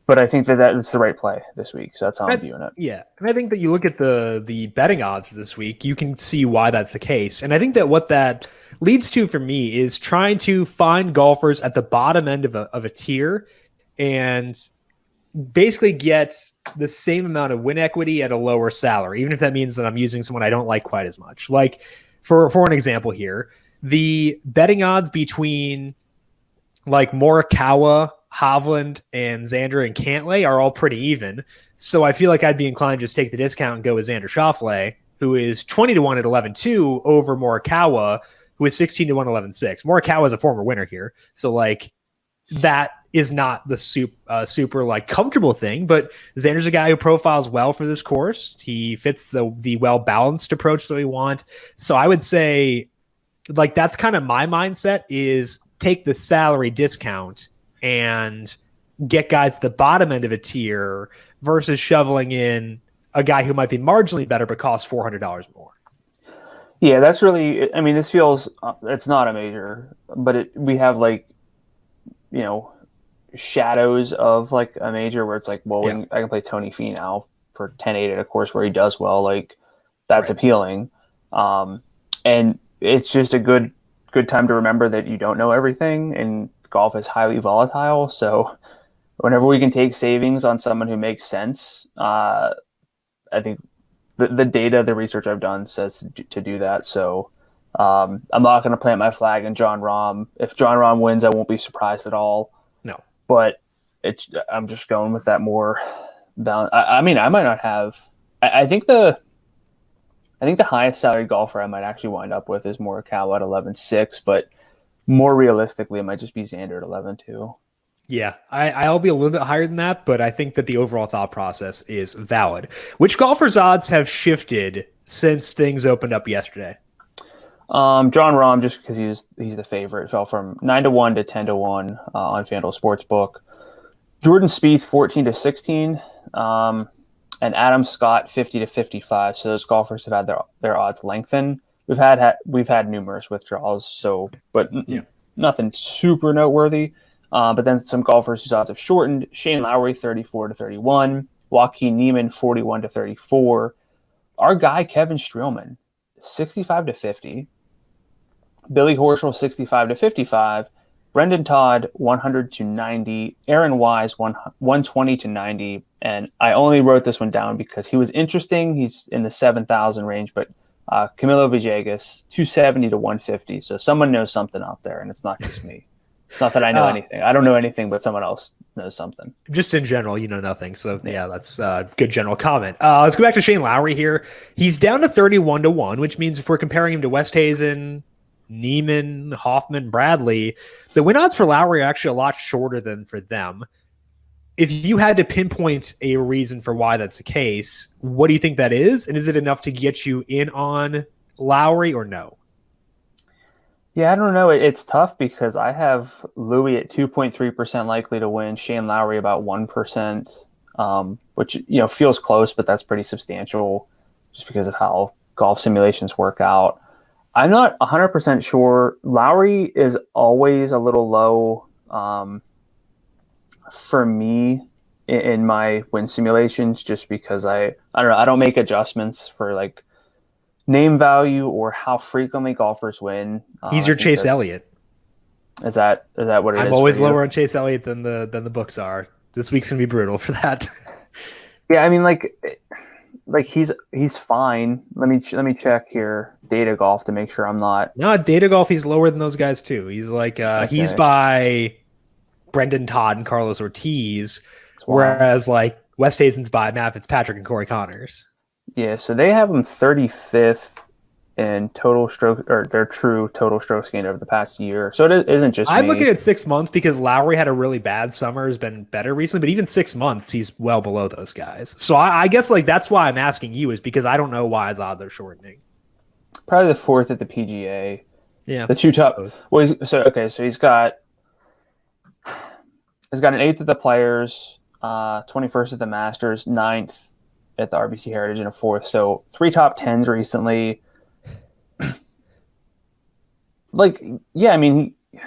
But I think that's the right play this week. So that's how I'm viewing it. Yeah. And I think that you look at the betting odds this week, you can see why that's the case. And I think that what that leads to for me is trying to find golfers at the bottom end of a tier and basically get the same amount of win equity at a lower salary, even if that means that I'm using someone I don't like quite as much. Like for an example here, the betting odds between like Morikawa, Hovland, and Xander and Cantlay are all pretty even. So I feel like I'd be inclined to just take the discount and go with Xander Schauffele, who is 20-1 at 11-2 over Morikawa, who is 16-1 11-6. Morikawa is a former winner here. So like that is not the super like comfortable thing, but Xander's a guy who profiles well for this course. He fits the well-balanced approach that we want. So I would say like that's kind of my mindset is take the salary discount and get guys at the bottom end of a tier versus shoveling in a guy who might be marginally better but costs $400 more. Yeah, that's really, I mean, this feels, it's not a major, but we have like, you know, shadows of like a major where it's like, well, I can play Tony Finau for 10-8 at a course where he does well. Like that's appealing. And it's just a good time to remember that you don't know everything and golf is highly volatile. So whenever we can take savings on someone who makes sense, I think the data, the research I've done says to do that. So I'm not going to plant my flag in Jon Rahm. If Jon Rahm wins, I won't be surprised at all. No, but I'm just going with that more balance. I mean, I might not have. I think the highest salary golfer I might actually wind up with is Morikawa at 11.6, but more realistically, it might just be Xander at 11.2. Yeah, I'll be a little bit higher than that, but I think that the overall thought process is valid. Which golfers' odds have shifted since things opened up yesterday? Jon Rahm, just because he's the favorite, fell from 9-1 to 10-1 on FanDuel Sportsbook. Jordan Spieth 14-16, and Adam Scott 50-55. So those golfers have had their odds lengthen. We've had numerous withdrawals, but nothing super noteworthy. But then some golfers whose odds have shortened. Shane Lowry 34-31, Joaquin Neiman 41-34. Our guy Kevin Strowman 65-50. Billy Horschel 65-55, Brendan Todd 100-90, Aaron Wise 120-90, and I only wrote this one down because he was interesting. He's in the 7,000 range, but Camilo Villegas 270-150. So someone knows something out there, and it's not just me. Not that I know anything. I don't know anything, but someone else knows something. Just in general, you know nothing. So yeah, that's a good general comment. Let's go back to Shane Lowry here. He's down to 31-1, which means if we're comparing him to Westhasen, Neiman, Hoffman, Bradley, the win odds for Lowry are actually a lot shorter than for them. If you had to pinpoint a reason for why that's the case, what do you think that is? And is it enough to get you in on Lowry or no? Yeah, I don't know. It's tough because I have Louis at 2.3% likely to win, Shane Lowry about 1%, which feels close, but that's pretty substantial just because of how golf simulations work out. I'm not 100% sure. Lowry is always a little low for me in my win simulations just because I don't know. I don't make adjustments for like name value or how frequently golfers win. He's your Chase Elliott. Is that what it is? I'm always lower on Chase Elliott than the books are. This week's gonna be brutal for that. Yeah, I mean, like he's fine. Let me check here data golf to make sure I'm not. No, data golf. He's lower than those guys too. He's like he's by Brendan Todd and Carlos Ortiz, whereas like Westhasen's by Matt Fitzpatrick and Corey Connors. Yeah, so they have him 35th in total stroke, or their true total strokes gained over the past year. So it isn't just I'm looking at 6 months because Lowry had a really bad summer, has been better recently, but even 6 months, he's well below those guys. So I guess like that's why I'm asking you is because I don't know why his odds are shortening. Probably the 4th at the PGA. Yeah. The two top. Well, so he's got an 8th at the Players, 21st at the Masters, 9th at the RBC Heritage, and a 4th. So 3 top 10s recently. Like, yeah, I mean, he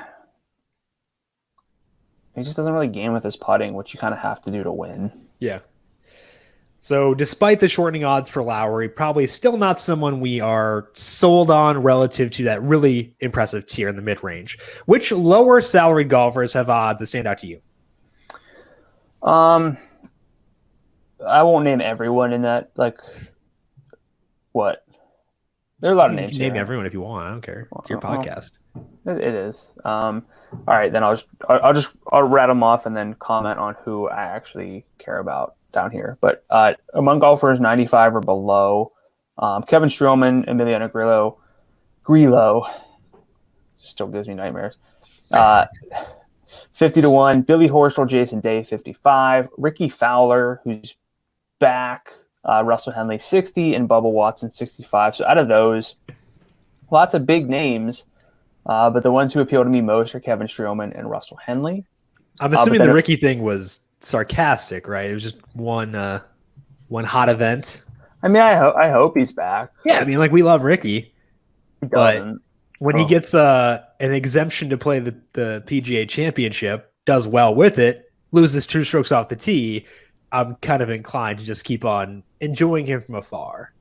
just doesn't really game with his putting, which you kind of have to do to win. Yeah. So despite the shortening odds for Lowry, probably still not someone we are sold on relative to that really impressive tier in the mid-range. Which lower salary golfers have odds that stand out to you? I won't name everyone in that. Like, what? There are a lot of names. You can name everyone if you want. I don't care. It's your podcast. It is. All right, then I'll rattle them off and then comment on who I actually care about down here. But among golfers 95 or below, Kevin Strowman, Emiliano Grillo still gives me nightmares. 50-1. Billy Horschel, Jason Day, 55. Ricky Fowler, who's back. Russell Henley, 60. And Bubba Watson, 65. So out of those, lots of big names. But the ones who appeal to me most are Kevin Strowman and Russell Henley. I'm assuming the Ricky thing was sarcastic, right? It was just one hot event. I mean, I hope he's back. Yeah, I mean, like, we love Ricky. He doesn't. But when he gets an exemption to play the PGA Championship, does well with it, loses 2 strokes off the tee, I'm kind of inclined to just keep on enjoying him from afar.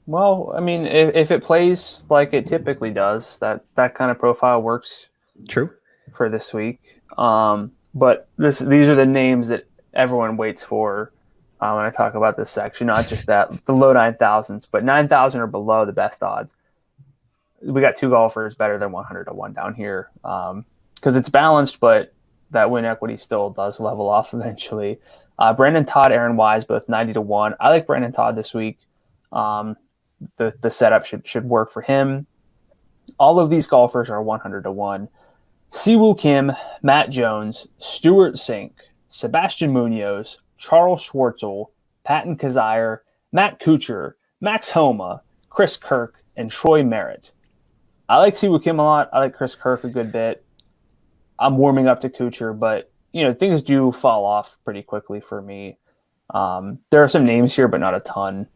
Well, I mean, if it plays like it typically does, that kind of profile works. True. For this week. But these are the names that everyone waits for when I talk about this section. Not just that, the low 9,000s, but 9,000 or below the best odds. We got 2 golfers better than 100-1 down here because it's balanced, but that win equity still does level off eventually. Brandon Todd, Aaron Wise, both 90-1. I like Brandon Todd this week. The setup should work for him. All of these golfers are 100-1. Siwoo Kim, Matt Jones, Stuart Sink, Sebastian Munoz, Charles Schwartzel, Patton Kazire, Matt Kuchar, Max Homa, Chris Kirk, and Troy Merritt. I like Siwoo Kim a lot. I like Chris Kirk a good bit. I'm warming up to Kuchar, but things do fall off pretty quickly for me. There are some names here, but not a ton.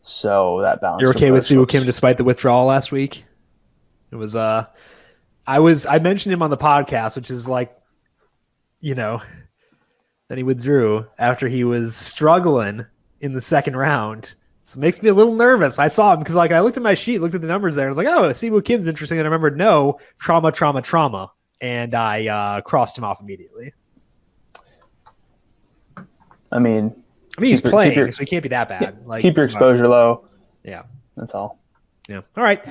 So that balance. You're okay with Siwoo Kim despite the withdrawal last week? It was I mentioned him on the podcast, which is like, then he withdrew after he was struggling in the second round. So it makes me a little nervous. I saw him because I looked at my sheet, looked at the numbers there, and I was like, oh, Siwoo Kim's interesting. And I remembered, no, trauma. And I crossed him off immediately. I mean, he's playing, so he can't be that bad. Yeah, keep your exposure low. Yeah. That's all. Yeah. All right.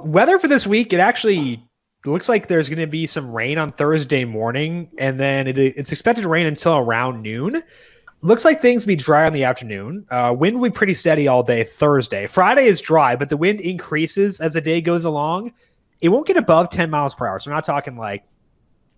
Weather for this week, it looks like there's going to be some rain on Thursday morning, and then it's expected to rain until around noon. Looks like things will be dry in the afternoon. Wind will be pretty steady all day Thursday. Friday is dry, but the wind increases as the day goes along. It won't get above 10 miles per hour. So we're not talking like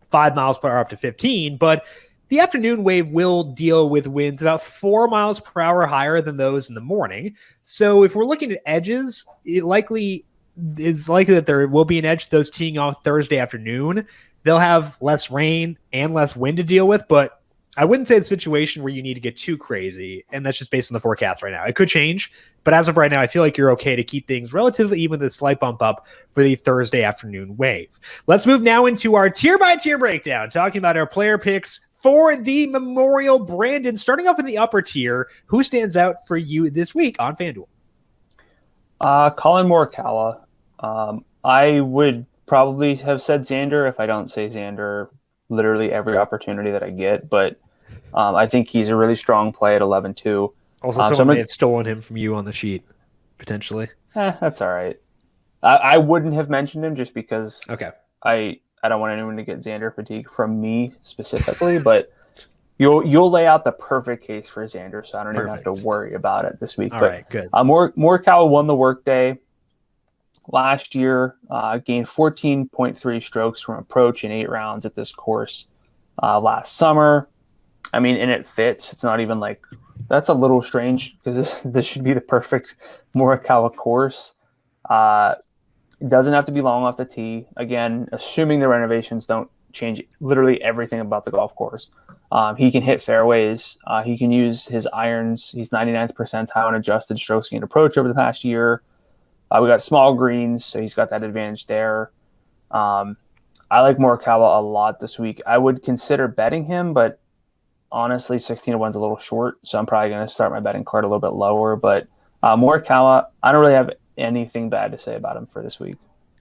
5 miles per hour up to 15, but the afternoon wave will deal with winds about 4 miles per hour higher than those in the morning. So if we're looking at edges, it's likely that there will be an edge to those teeing off Thursday afternoon. They'll have less rain and less wind to deal with, but I wouldn't say it's a situation where you need to get too crazy, and that's just based on the forecast right now. It could change, but as of right now, I feel like you're okay to keep things relatively even with a slight bump up for the Thursday afternoon wave. Let's move now into our tier-by-tier breakdown, talking about our player picks for the Memorial Brandon. Starting off in the upper tier, who stands out for you this week on FanDuel? Colin Morikawa. I would probably have said Xander if I don't say Xander literally every opportunity that I get, but I think he's a really strong play at 11-2. Also, someone may have stolen him from you on the sheet, potentially. That's all right. I wouldn't have mentioned him just because I don't want anyone to get Xander fatigue from me specifically, but you'll lay out the perfect case for Xander, so I don't even have to worry about it this week. All right, good. Morikawa won the workday last year, gained 14.3 strokes from approach in 8 rounds at this course last summer. I mean, and it fits. It's not even like that's a little strange because this should be the perfect Morikawa course. It doesn't have to be long off the tee. Again, assuming the renovations don't change literally everything about the golf course. He can hit fairways. He can use his irons. He's 99th percentile in adjusted strokes gained approach over the past year. We got small greens, so he's got that advantage there. I like Morikawa a lot this week. I would consider betting him, but honestly, 16-1 is a little short, so I'm probably going to start my betting card a little bit lower. But Morikawa, I don't really have anything bad to say about him for this week.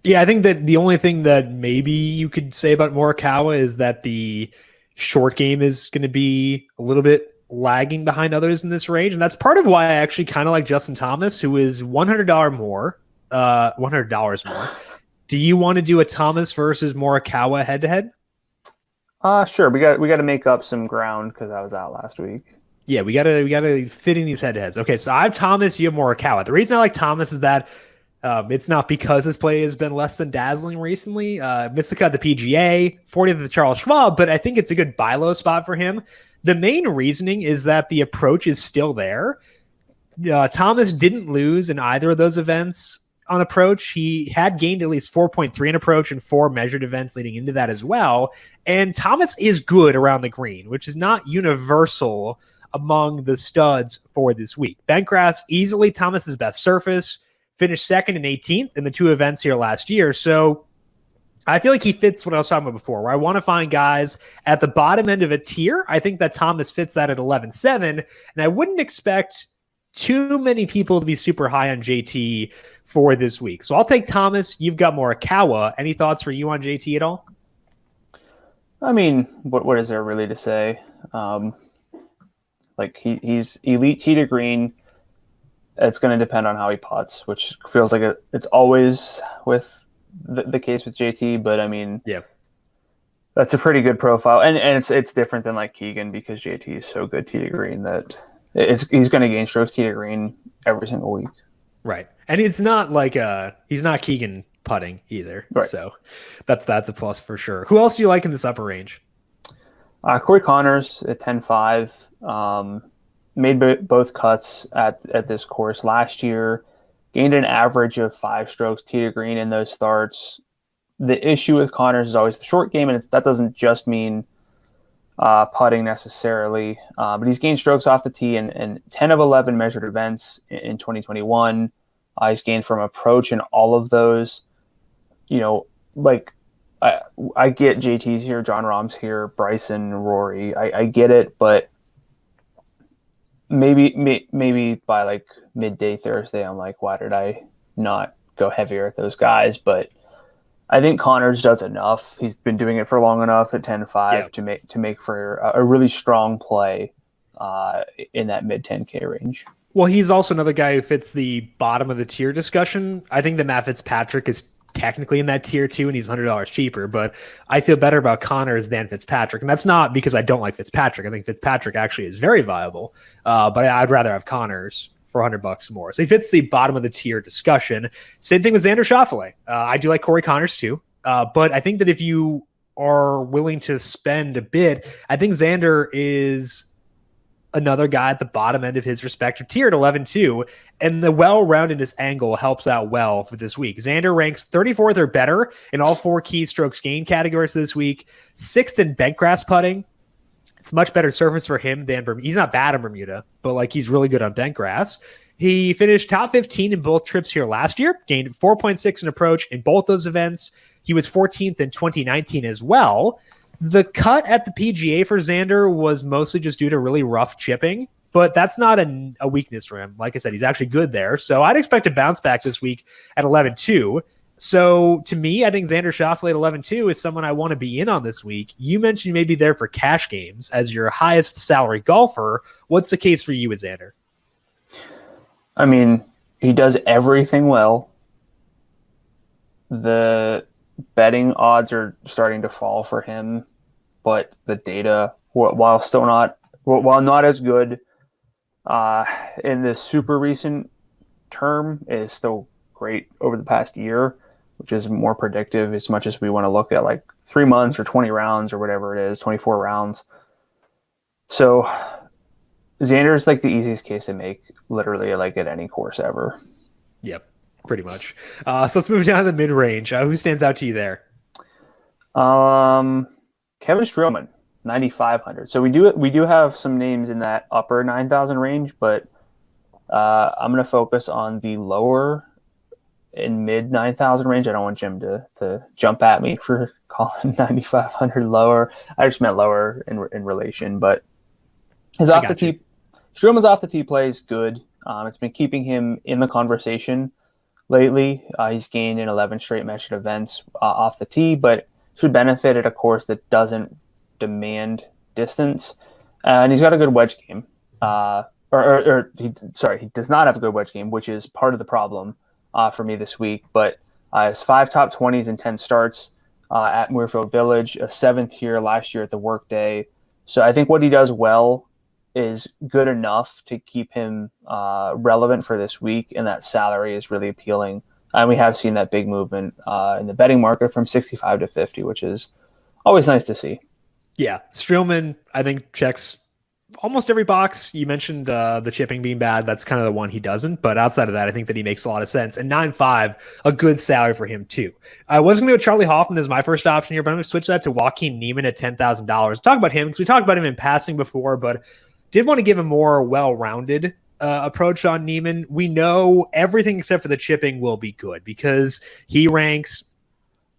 Yeah, I think that the only thing that maybe you could say about Morikawa is that the short game is going to be a little bit lagging behind others in this range, and that's part of why I actually kind of like Justin Thomas, who is $100 more. $100 more. Do you want to do a Thomas versus Morikawa head to head? Sure. We got to make up some ground because I was out last week. Yeah, we gotta fit in these head to heads. Okay, so I have Thomas, you have Morikawa. The reason I like Thomas is that It's not because his play has been less than dazzling recently. Missed the cut at the PGA, 40th at the Charles Schwab, but I think it's a good buy low spot for him. The main reasoning is that the approach is still there. Thomas didn't lose in either of those events on approach. He had gained at least 4.3 in approach and 4 measured events leading into that as well. And Thomas is good around the green, which is not universal among the studs for this week. Bentgrass, easily Thomas's best surface, finished second and 18th in the 2 events here last year. So I feel like he fits what I was talking about before, where I want to find guys at the bottom end of a tier. I think that Thomas fits that at 11.7, and I wouldn't expect too many people to be super high on JT for this week. So I'll take Thomas. You've got Morikawa. Any thoughts for you on JT at all? I mean, what is there really to say? Like he's elite tee to green. It's going to depend on how he putts, which feels like it's always with the case with JT. But I mean, yeah, that's a pretty good profile, and it's different than like Keegan because JT is so good tee to green that he's going to gain strokes tee to green every single week. Right, and it's not like he's not Keegan putting either. Right. So that's a plus for sure. Who else do you like in this upper range? Corey Connors at 10.5. Made both cuts at this course last year, gained an average of 5 strokes tee to green in those starts. The issue with Connors is always the short game, and that doesn't just mean putting necessarily, but he's gained strokes off the tee in 10 of 11 measured events in 2021. He's gained from approach in all of those. You know, like I get JT's here, John Rahm's here, Bryson, Rory. I get it, but maybe by like midday Thursday, I'm like, why did I not go heavier at those guys? But I think Connors does enough. He's been doing it for long enough at 10.5 to make for a really strong play in that mid 10K range. Well, he's also another guy who fits the bottom of the tier discussion. I think that Matt Fitzpatrick is technically in that tier too, and he's $100 cheaper, but I feel better about Connors than Fitzpatrick. And that's not because I don't like Fitzpatrick. I think Fitzpatrick actually is very viable, but I'd rather have Connors for $100 more. So he fits the bottom of the tier discussion. Same thing with Xander Schauffele. I do like Corey Connors too, but I think that if you are willing to spend a bit, I think Xander is another guy at the bottom end of his respective tier at 11.2, and the well-roundedness angle helps out well for this week. Xander ranks 34th or better in all 4 key strokes gain categories this week, 6th in bentgrass putting. It's much better surface for him than Bermuda. He's not bad in Bermuda, but like he's really good on bentgrass. He finished top 15 in both trips here last year, gained 4.6 in approach in both those events. He was 14th in 2019 as well. The cut at the PGA for Xander was mostly just due to really rough chipping, but that's not a weakness for him. Like I said, he's actually good there. So I'd expect a bounce back this week at 11.2. So to me, I think Xander Schauffele at 11.2 is someone I want to be in on this week. You mentioned maybe there for cash games as your highest salary golfer. What's the case for you with Xander? I mean, he does everything well. The betting odds are starting to fall for him, but the data, while not as good in this super recent term, is still great over the past year, which is more predictive as much as we want to look at like 3 months or 20 rounds or whatever it is, 24 rounds. So Xander is like the easiest case to make literally like at any course ever. Yep. Pretty much. So let's move down to the mid-range. Who stands out to you there? Kevin Strowman, 9,500. So we do have some names in that upper 9,000 range, but I'm going to focus on the lower and mid 9,000 range. I don't want Jim to jump at me for calling 9,500 lower. I just meant lower in relation, but his off the tee, Strowman's off the tee play is good. It's been keeping him in the conversation lately. He's gained in 11 straight measured events off the tee, but should benefit at a course that doesn't demand distance. And he's got a good wedge game. He does not have a good wedge game, which is part of the problem for me this week. But has 5 top 20s and 10 starts at Muirfield Village, a 7th here last year at the Workday. So I think what he does well is good enough to keep him relevant for this week, and that salary is really appealing. And we have seen that big movement in the betting market from 65 to 50, which is always nice to see. Yeah, Strowman, I think, checks almost every box. You mentioned the chipping being bad. That's kind of the one he doesn't. But outside of that, I think that he makes a lot of sense. And 9.5, a good salary for him too. I was going to go Charlie Hoffman as my first option here, but I'm going to switch that to Joaquin Neiman at $10,000. Talk about him because we talked about him in passing before, but did want to give a more well-rounded approach on Neiman. We know everything except for the chipping will be good because he ranks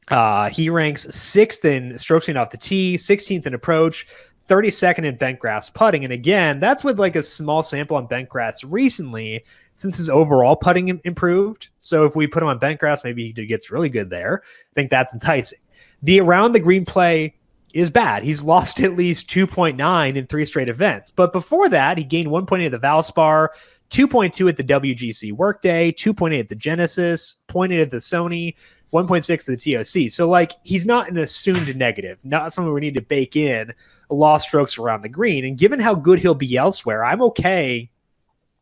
6th in strokes gained off the tee, 16th in approach, 32nd in bent grass putting. And again, that's with like a small sample on bent grass recently since his overall putting improved. So if we put him on bent grass, maybe he gets really good there. I think that's enticing. The around the green play is bad. He's lost at least 2.9 in 3 straight events. But before that, he gained 1.8 at the Valspar, 2.2 at the WGC Workday, 2.8 at the Genesis, 0.8 at the Sony, 1.6 at the TOC. So, like, he's not an assumed negative, not someone we need to bake in lost strokes around the green. And given how good he'll be elsewhere, I'm okay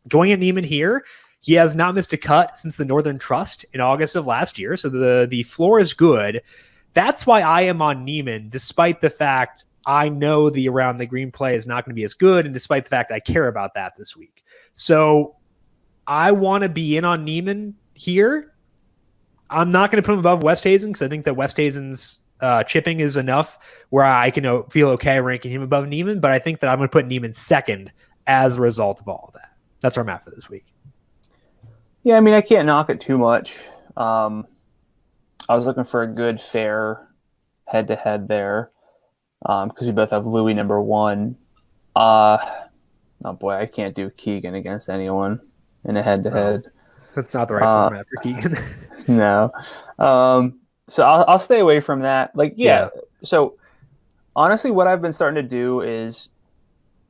going at Neiman here. He has not missed a cut since the Northern Trust in August of last year. So the floor is good. That's why I am on Neiman, despite the fact I know the around the green play is not going to be as good, and despite the fact I care about that this week. So I want to be in on Neiman here. I'm not going to put him above Westhasen because I think that Westhasen's chipping is enough where I can feel okay ranking him above Neiman, but I think that I'm going to put Neiman second as a result of all of that. That's where I'm at for this week. Yeah, I mean, I can't knock it too much. I was looking for a good, fair head-to-head there because we both have Louis number 1. Oh, boy, I can't do Keegan against anyone in a head-to-head. No, that's not the right format for Keegan. No. So I'll stay away from that. Like, yeah. So, honestly, what I've been starting to do is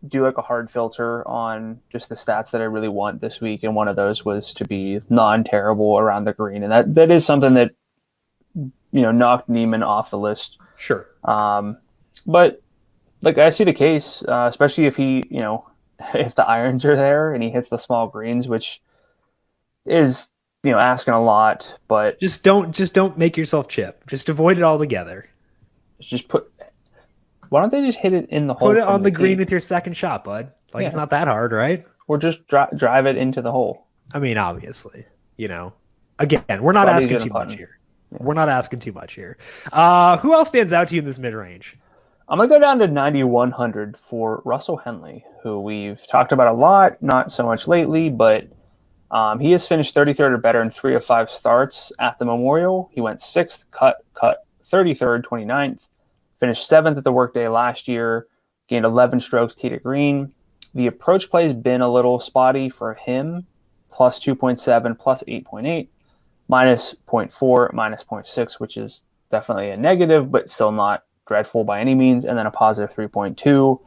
do like a hard filter on just the stats that I really want this week. And one of those was to be non-terrible around the green. And that is something that, knocked Neiman off the list. Sure. But like I see the case, especially if he, if the irons are there and he hits the small greens, which is, asking a lot, but just don't make yourself chip. Just avoid it altogether. Why don't they just hit it in the hole? Put it on the green with your second shot, bud. It's not that hard, right? Or just drive it into the hole. I mean, obviously, again, we're not asking too much here. Yeah. We're not asking too much here. Who else stands out to you in this mid-range? I'm going to go down to 9,100 for Russell Henley, who we've talked about a lot, not so much lately, but he has finished 33rd or better in 3 of 5 starts at the Memorial. He went 6th, cut 33rd, 29th, finished 7th at the Workday last year, gained 11 strokes tee to green. The approach play has been a little spotty for him, plus 2.7, plus 8.8. minus 0.4, minus 0.6, which is definitely a negative, but still not dreadful by any means, and then a positive 3.2.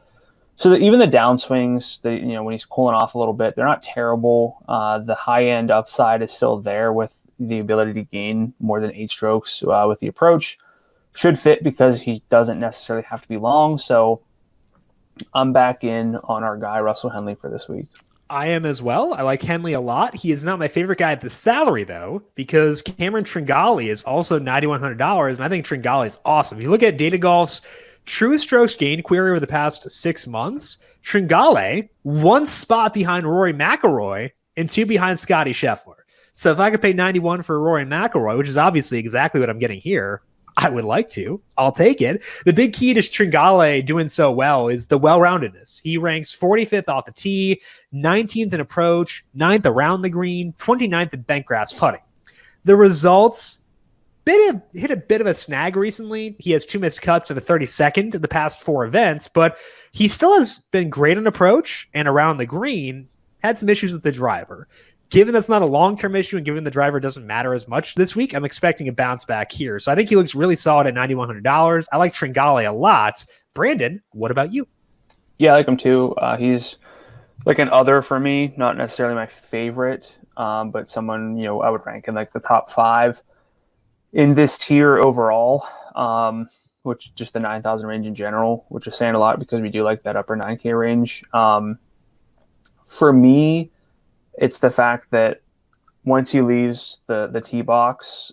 So that even the downswings, when he's cooling off a little bit, they're not terrible. The high-end upside is still there with the ability to gain more than 8 strokes with the approach. Should fit because he doesn't necessarily have to be long. So I'm back in on our guy, Russell Henley, for this week. I am as well. I like Henley a lot. He is not my favorite guy at the salary, though, because Cameron Tringali is also $9,100, and I think Tringali is awesome. If you look at Data Golf's true strokes gained query over the past 6 months, Tringali, 1 spot behind Rory McIlroy and 2 behind Scotty Scheffler. So if I could pay 91 for Rory McIlroy, which is obviously exactly what I'm getting here, I would like to. I'll take it. The big key to Tringale doing so well is the well-roundedness. He ranks 45th off the tee, 19th in approach, 9th around the green, 29th in bent grass putting. The results hit a bit of a snag recently. He has 2 missed cuts and a 32nd in the past 4 events, but he still has been great on approach and around the green, had some issues with the driver. Given that's not a long-term issue and given the driver doesn't matter as much this week, I'm expecting a bounce back here. So I think he looks really solid at $9,100. I like Tringale a lot. Brandon, what about you? Yeah, I like him too. He's like an other for me, not necessarily my favorite, but someone, I would rank in like the top 5 in this tier overall, which just the 9,000 range in general, which is saying a lot because we do like that upper 9K range. For me, it's the fact that once he leaves the tee box,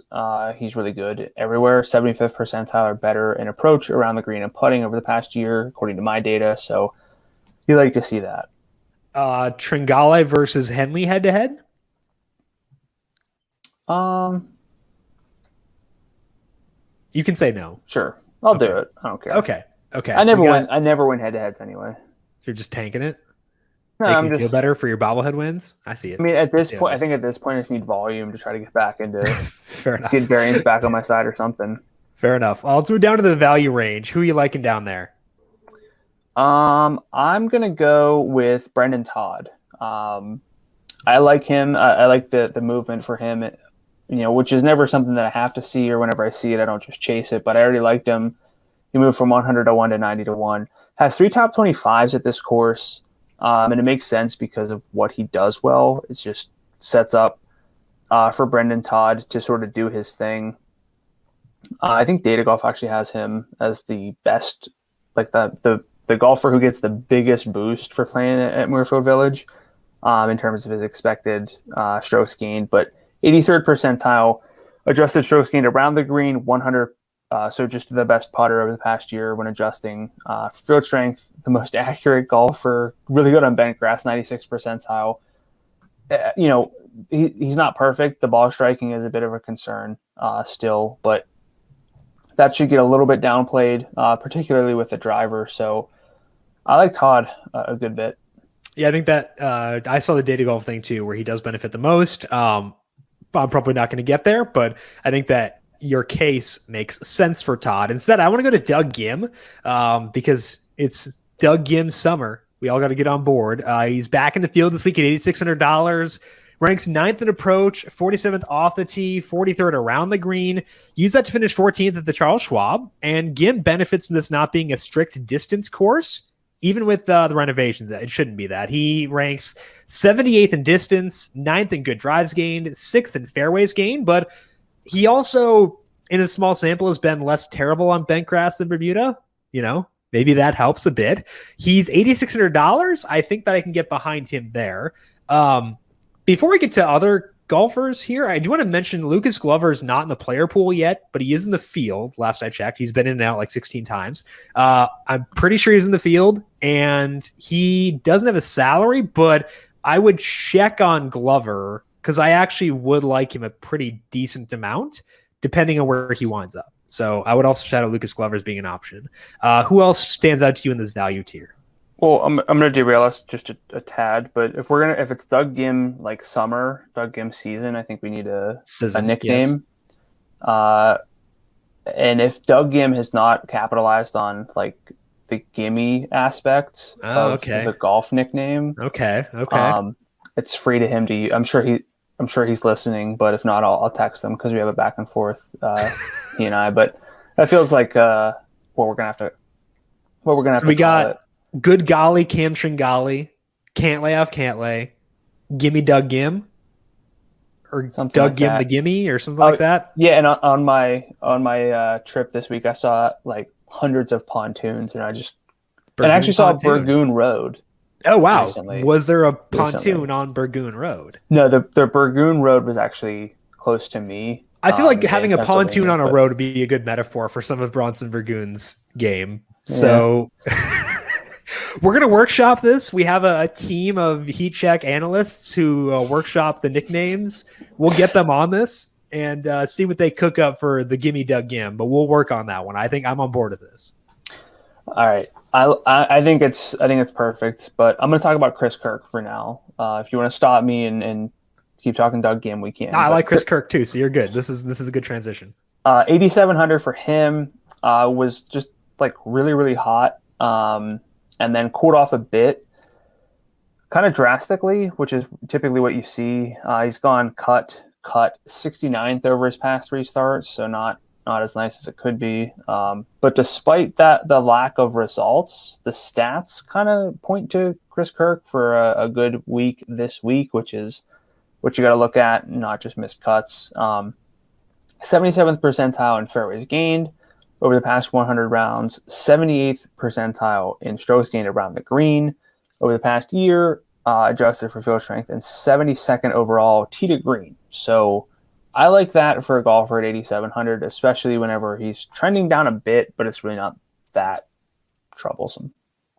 he's really good everywhere. 75th percentile or better in approach, around the green, and putting over the past year, according to my data. So you like to see that. Tringale versus Henley head to head. You can say no. Sure, I'll do it. I don't care. Okay. I never win head to heads anyway. You're just tanking it. No, Make me feel better for your bobblehead wins. I see it. I mean, at this point, I think I just need volume to try to get back into fair enough. Get variance back on my side or something. Fair enough. Let's move down to the value range. Who are you liking down there? I'm gonna go with Brendan Todd. I like him. I like the movement for him. Which is never something that I have to see, or whenever I see it, I don't just chase it. But I already liked him. He moved from 100 to 1 to 90 to 1. Has 3 top 25s at this course. And it makes sense because of what he does well. It just sets up for Brendan Todd to sort of do his thing. I think Data Golf actually has him as the best, like the golfer who gets the biggest boost for playing at Muirfield Village in terms of his expected strokes gained. But 83rd percentile adjusted strokes gained around the green, 100. So just the best putter over the past year when adjusting. Field strength, the most accurate golfer, really good on bent grass, 96th percentile. He's not perfect. The ball striking is a bit of a concern still, but that should get a little bit downplayed, particularly with the driver. So I like Todd a good bit. Yeah, I think that I saw the Data Golf thing too, where he does benefit the most. I'm probably not going to get there, but I think that your case makes sense for Todd. Instead, I want to go to Doug Gim because it's Doug Gim's summer. We all got to get on board. He's back in the field this week at $8,600. Ranks 9th in approach, 47th off the tee, 43rd around the green. Use that to finish 14th at the Charles Schwab. And Gim benefits from this not being a strict distance course, even with the renovations. It shouldn't be that. He ranks 78th in distance, 9th in good drives gained, 6th in fairways gained, but he also, in a small sample, has been less terrible on bent grass than Bermuda. Maybe that helps a bit. He's $8,600. I think that I can get behind him there. Before we get to other golfers here, I do want to mention Lucas Glover's not in the player pool yet, but he is in the field. Last I checked, he's been in and out like 16 times. I'm pretty sure he's in the field, and he doesn't have a salary, but I would check on Glover because I actually would like him a pretty decent amount, depending on where he winds up. So I would also shout out Lucas Glover as being an option. Who else stands out to you in this value tier? Well, I'm gonna derail us just a tad, but if it's Doug Gim Doug Gim season, I think we need a nickname. Yes. And if Doug Gim has not capitalized on like the gimme aspect of the golf nickname, it's free to him to use. I'm sure he's listening, but if not, I'll text him because we have a back and forth, he and I. But that feels like what we're gonna have to. So we got Good Golly, Cam Tringali, Can't Lay Off Cantlay, Gimme Doug Gim, or something Doug like Gim that. The Gimme, or something like that. Yeah, and on my trip this week, I saw like hundreds of pontoons, and I actually saw Burgoon Road. Oh wow! Recently. Was there a pontoon on Burgoon Road? No, the Burgoon Road was actually close to me. I feel like having a pontoon on a road would be a good metaphor for some of Bronson Burgoon's game. So. Yeah. We're going to workshop this. We have a team of heat check analysts who workshop the nicknames. We'll get them on this and see what they cook up for the Gimme Doug Gim, but we'll work on that one. I think I'm on board with this. All right. I think it's perfect, but I'm going to talk about Chris Kirk for now. If you want to stop me and keep talking Doug Gim, we can. I like Chris Kirk too, so you're good. This is a good transition. 8,700 for him was just like really, really hot. And then cooled off a bit, kind of drastically, which is typically what you see. He's gone cut 69th over his past 3 starts, so not as nice as it could be. But despite that, the lack of results, the stats kind of point to Chris Kirk for a good week this week, which is what you got to look at, not just missed cuts. 77th percentile in fairways gained over the past 100 rounds, 78th percentile in strokes gained around the green. Over the past year, adjusted for field strength, and 72nd overall tee to green. So I like that for a golfer at 8,700, especially whenever he's trending down a bit, but it's really not that troublesome.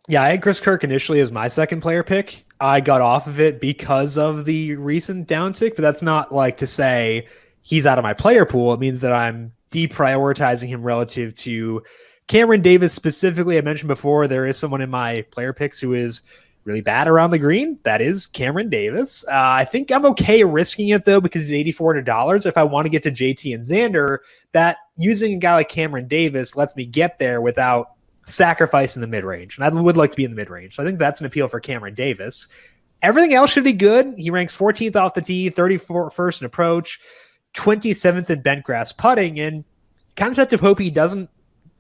Yeah, I had Chris Kirk initially as my second player pick. I got off of it because of the recent downtick, but that's not like to say he's out of my player pool. It means that I'm deprioritizing him relative to Cameron Davis specifically. I mentioned before, there is someone in my player picks who is really bad around the green. That is Cameron Davis. I think I'm okay risking it, though, because he's $8,400. If I want to get to JT and Xander, that using a guy like Cameron Davis lets me get there without sacrificing the mid-range. And I would like to be in the mid-range. So I think that's an appeal for Cameron Davis. Everything else should be good. He ranks 14th off the tee, 31st in approach, 27th in bent grass putting, and kind of have to hope he doesn't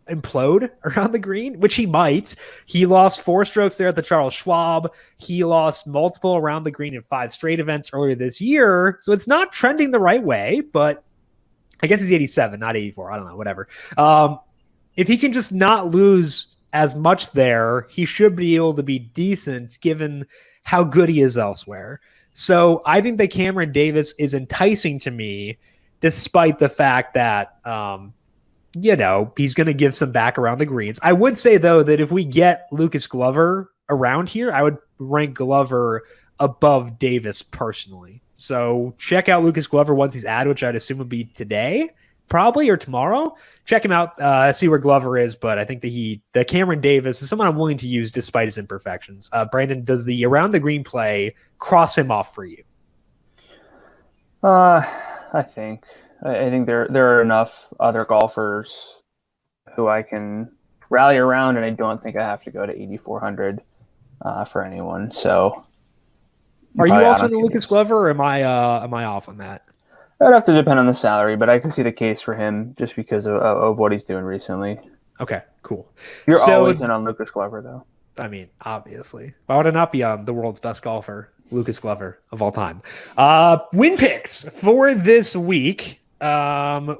implode around the green, which he might. He lost 4 strokes there at the Charles Schwab. He lost multiple around the green in 5 straight events earlier this year. So it's not trending the right way, but I guess he's 87, not 84. I don't know, whatever. If he can just not lose as much there, he should be able to be decent given how good he is elsewhere. So I think that Cameron Davis is enticing to me, despite the fact that, he's going to give some back around the greens. I would say, though, that if we get Lucas Glover around here, I would rank Glover above Davis personally. So check out Lucas Glover once he's added, which I'd assume would be today, probably, or tomorrow. Check him out, see where Glover is. But I think that Cameron Davis is someone I'm willing to use despite his imperfections. Brandon, does the around the green play cross him off for you? I think there are enough other golfers who I can rally around, and I don't think I have to go to 8,400 for anyone. So, are you also in the Lucas Glover, or am I off on that? That'd have to depend on the salary, but I can see the case for him just because of what he's doing recently. Okay, cool. You're always in on Lucas Glover, though. I mean, obviously. Why would I not be on the world's best golfer, Lucas Glover, of all time? Win picks for this week.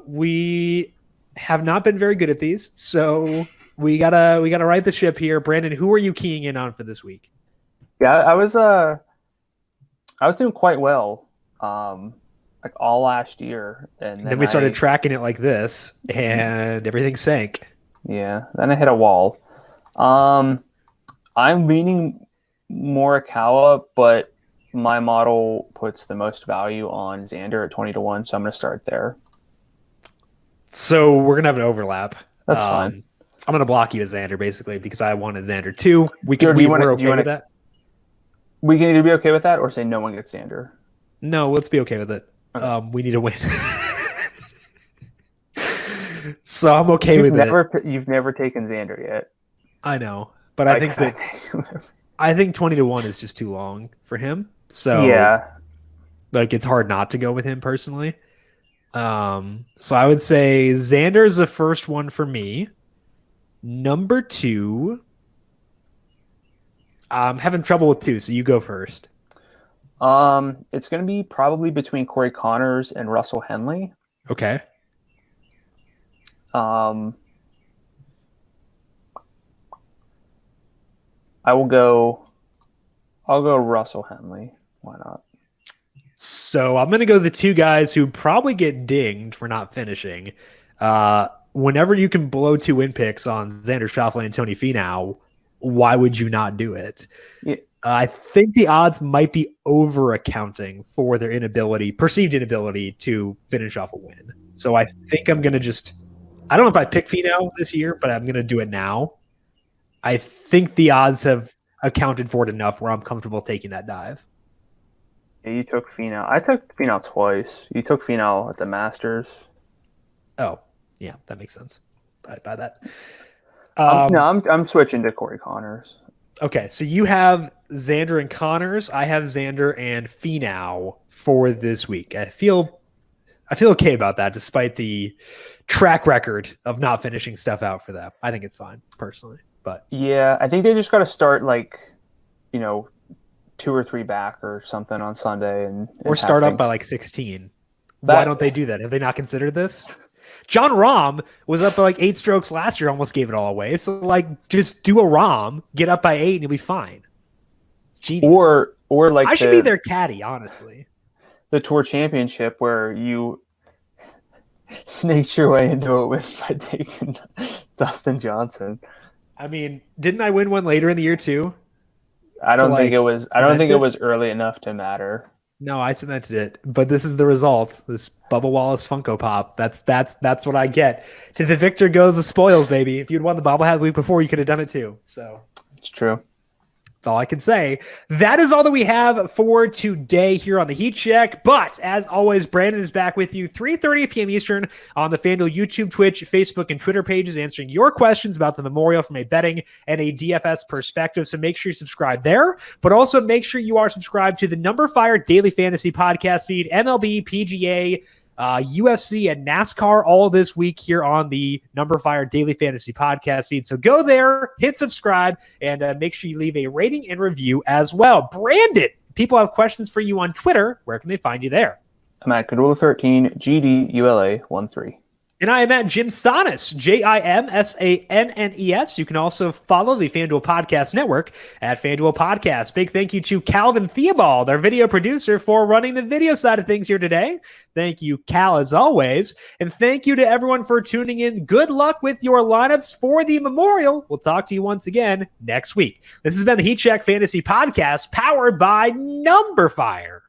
We have not been very good at these, so we gotta right the ship here. Brandon, who are you keying in on for this week? Yeah, I was doing quite well. Like all last year, and then we started tracking it like this, and everything sank. Yeah, then I hit a wall. I'm leaning Morikawa, but my model puts the most value on Xander at 20-1, so I'm going to start there. So we're going to have an overlap. That's fine. I'm going to block you at Xander, basically, because I wanted Xander too. We're okay with that? We can either be okay with that or say no one gets Xander. No, let's be okay with it. Okay. We need a win. So I'm okay with it. You've never taken Xander yet. I know, but I think 20-1 is just too long for him. So yeah, like it's hard not to go with him personally. So I would say Xander is the first one for me. Number 2, I'm having trouble with 2, so you go first. It's going to be probably between Corey Connors and Russell Henley. Okay. I'll go Russell Henley. Why not? So I'm going to go the 2 guys who probably get dinged for not finishing. Whenever you can blow 2 win picks on Xander Schauffele and Tony Finau, why would you not do it? Yeah. I think the odds might be over accounting for their perceived inability to finish off a win. So I think I'm going to I don't know if I pick Finau this year, but I'm going to do it now. I think the odds have accounted for it enough where I'm comfortable taking that dive. Yeah, you took Finau. I took Finau twice. You took Finau at the Masters. Oh, yeah, that makes sense. I'd buy that. I'm switching to Corey Connors. Okay, so you have Xander and Connors. I have Xander and Finau for this week. I feel okay about that, despite the track record of not finishing stuff out for them. I think it's fine, personally. But yeah, I think they just got to start 2 or 3 back or something on Sunday, or start up by 16. Why don't they do that? Have they not considered this? John Rahm was up by 8 strokes last year, almost gave it all away. So just do a Rahm, get up by 8, and you'll be fine. It's genius. Or like I should be their caddy, honestly. The Tour Championship where you snaked your way into it by taking Dustin Johnson. I mean, didn't I win one later in the year too? I don't think it was early enough to matter. No, I cemented it, but this is the result. This Bubba Wallace Funko Pop. That's what I get. To the victor goes the spoils, baby. If you'd won the bobblehead the week before, you could have done it too. So it's true. That's all I can say. That is all that we have for today here on the Heat Check. But as always, Brandon is back with you 3:30 p.m. Eastern on the FanDuel YouTube, Twitch, Facebook, and Twitter pages, answering your questions about the Memorial from a betting and a DFS perspective. So make sure you subscribe there, but also make sure you are subscribed to the numberFire Daily Fantasy Podcast feed, MLB, PGA, UFC, and NASCAR all this week here on the numberFire Daily Fantasy Podcast feed. So go there, hit subscribe, and make sure you leave a rating and review as well. Brandon, people have questions for you on Twitter. Where can they find you there? I'm at Gdula13, GDULA13. And I am at Jim Sannes, JIMSANNES. You can also follow the FanDuel Podcast Network at FanDuel Podcast. Big thank you to Calvin Theobald, our video producer, for running the video side of things here today. Thank you, Cal, as always. And thank you to everyone for tuning in. Good luck with your lineups for the Memorial. We'll talk to you once again next week. This has been the Heat Check Fantasy Podcast, powered by numberFire.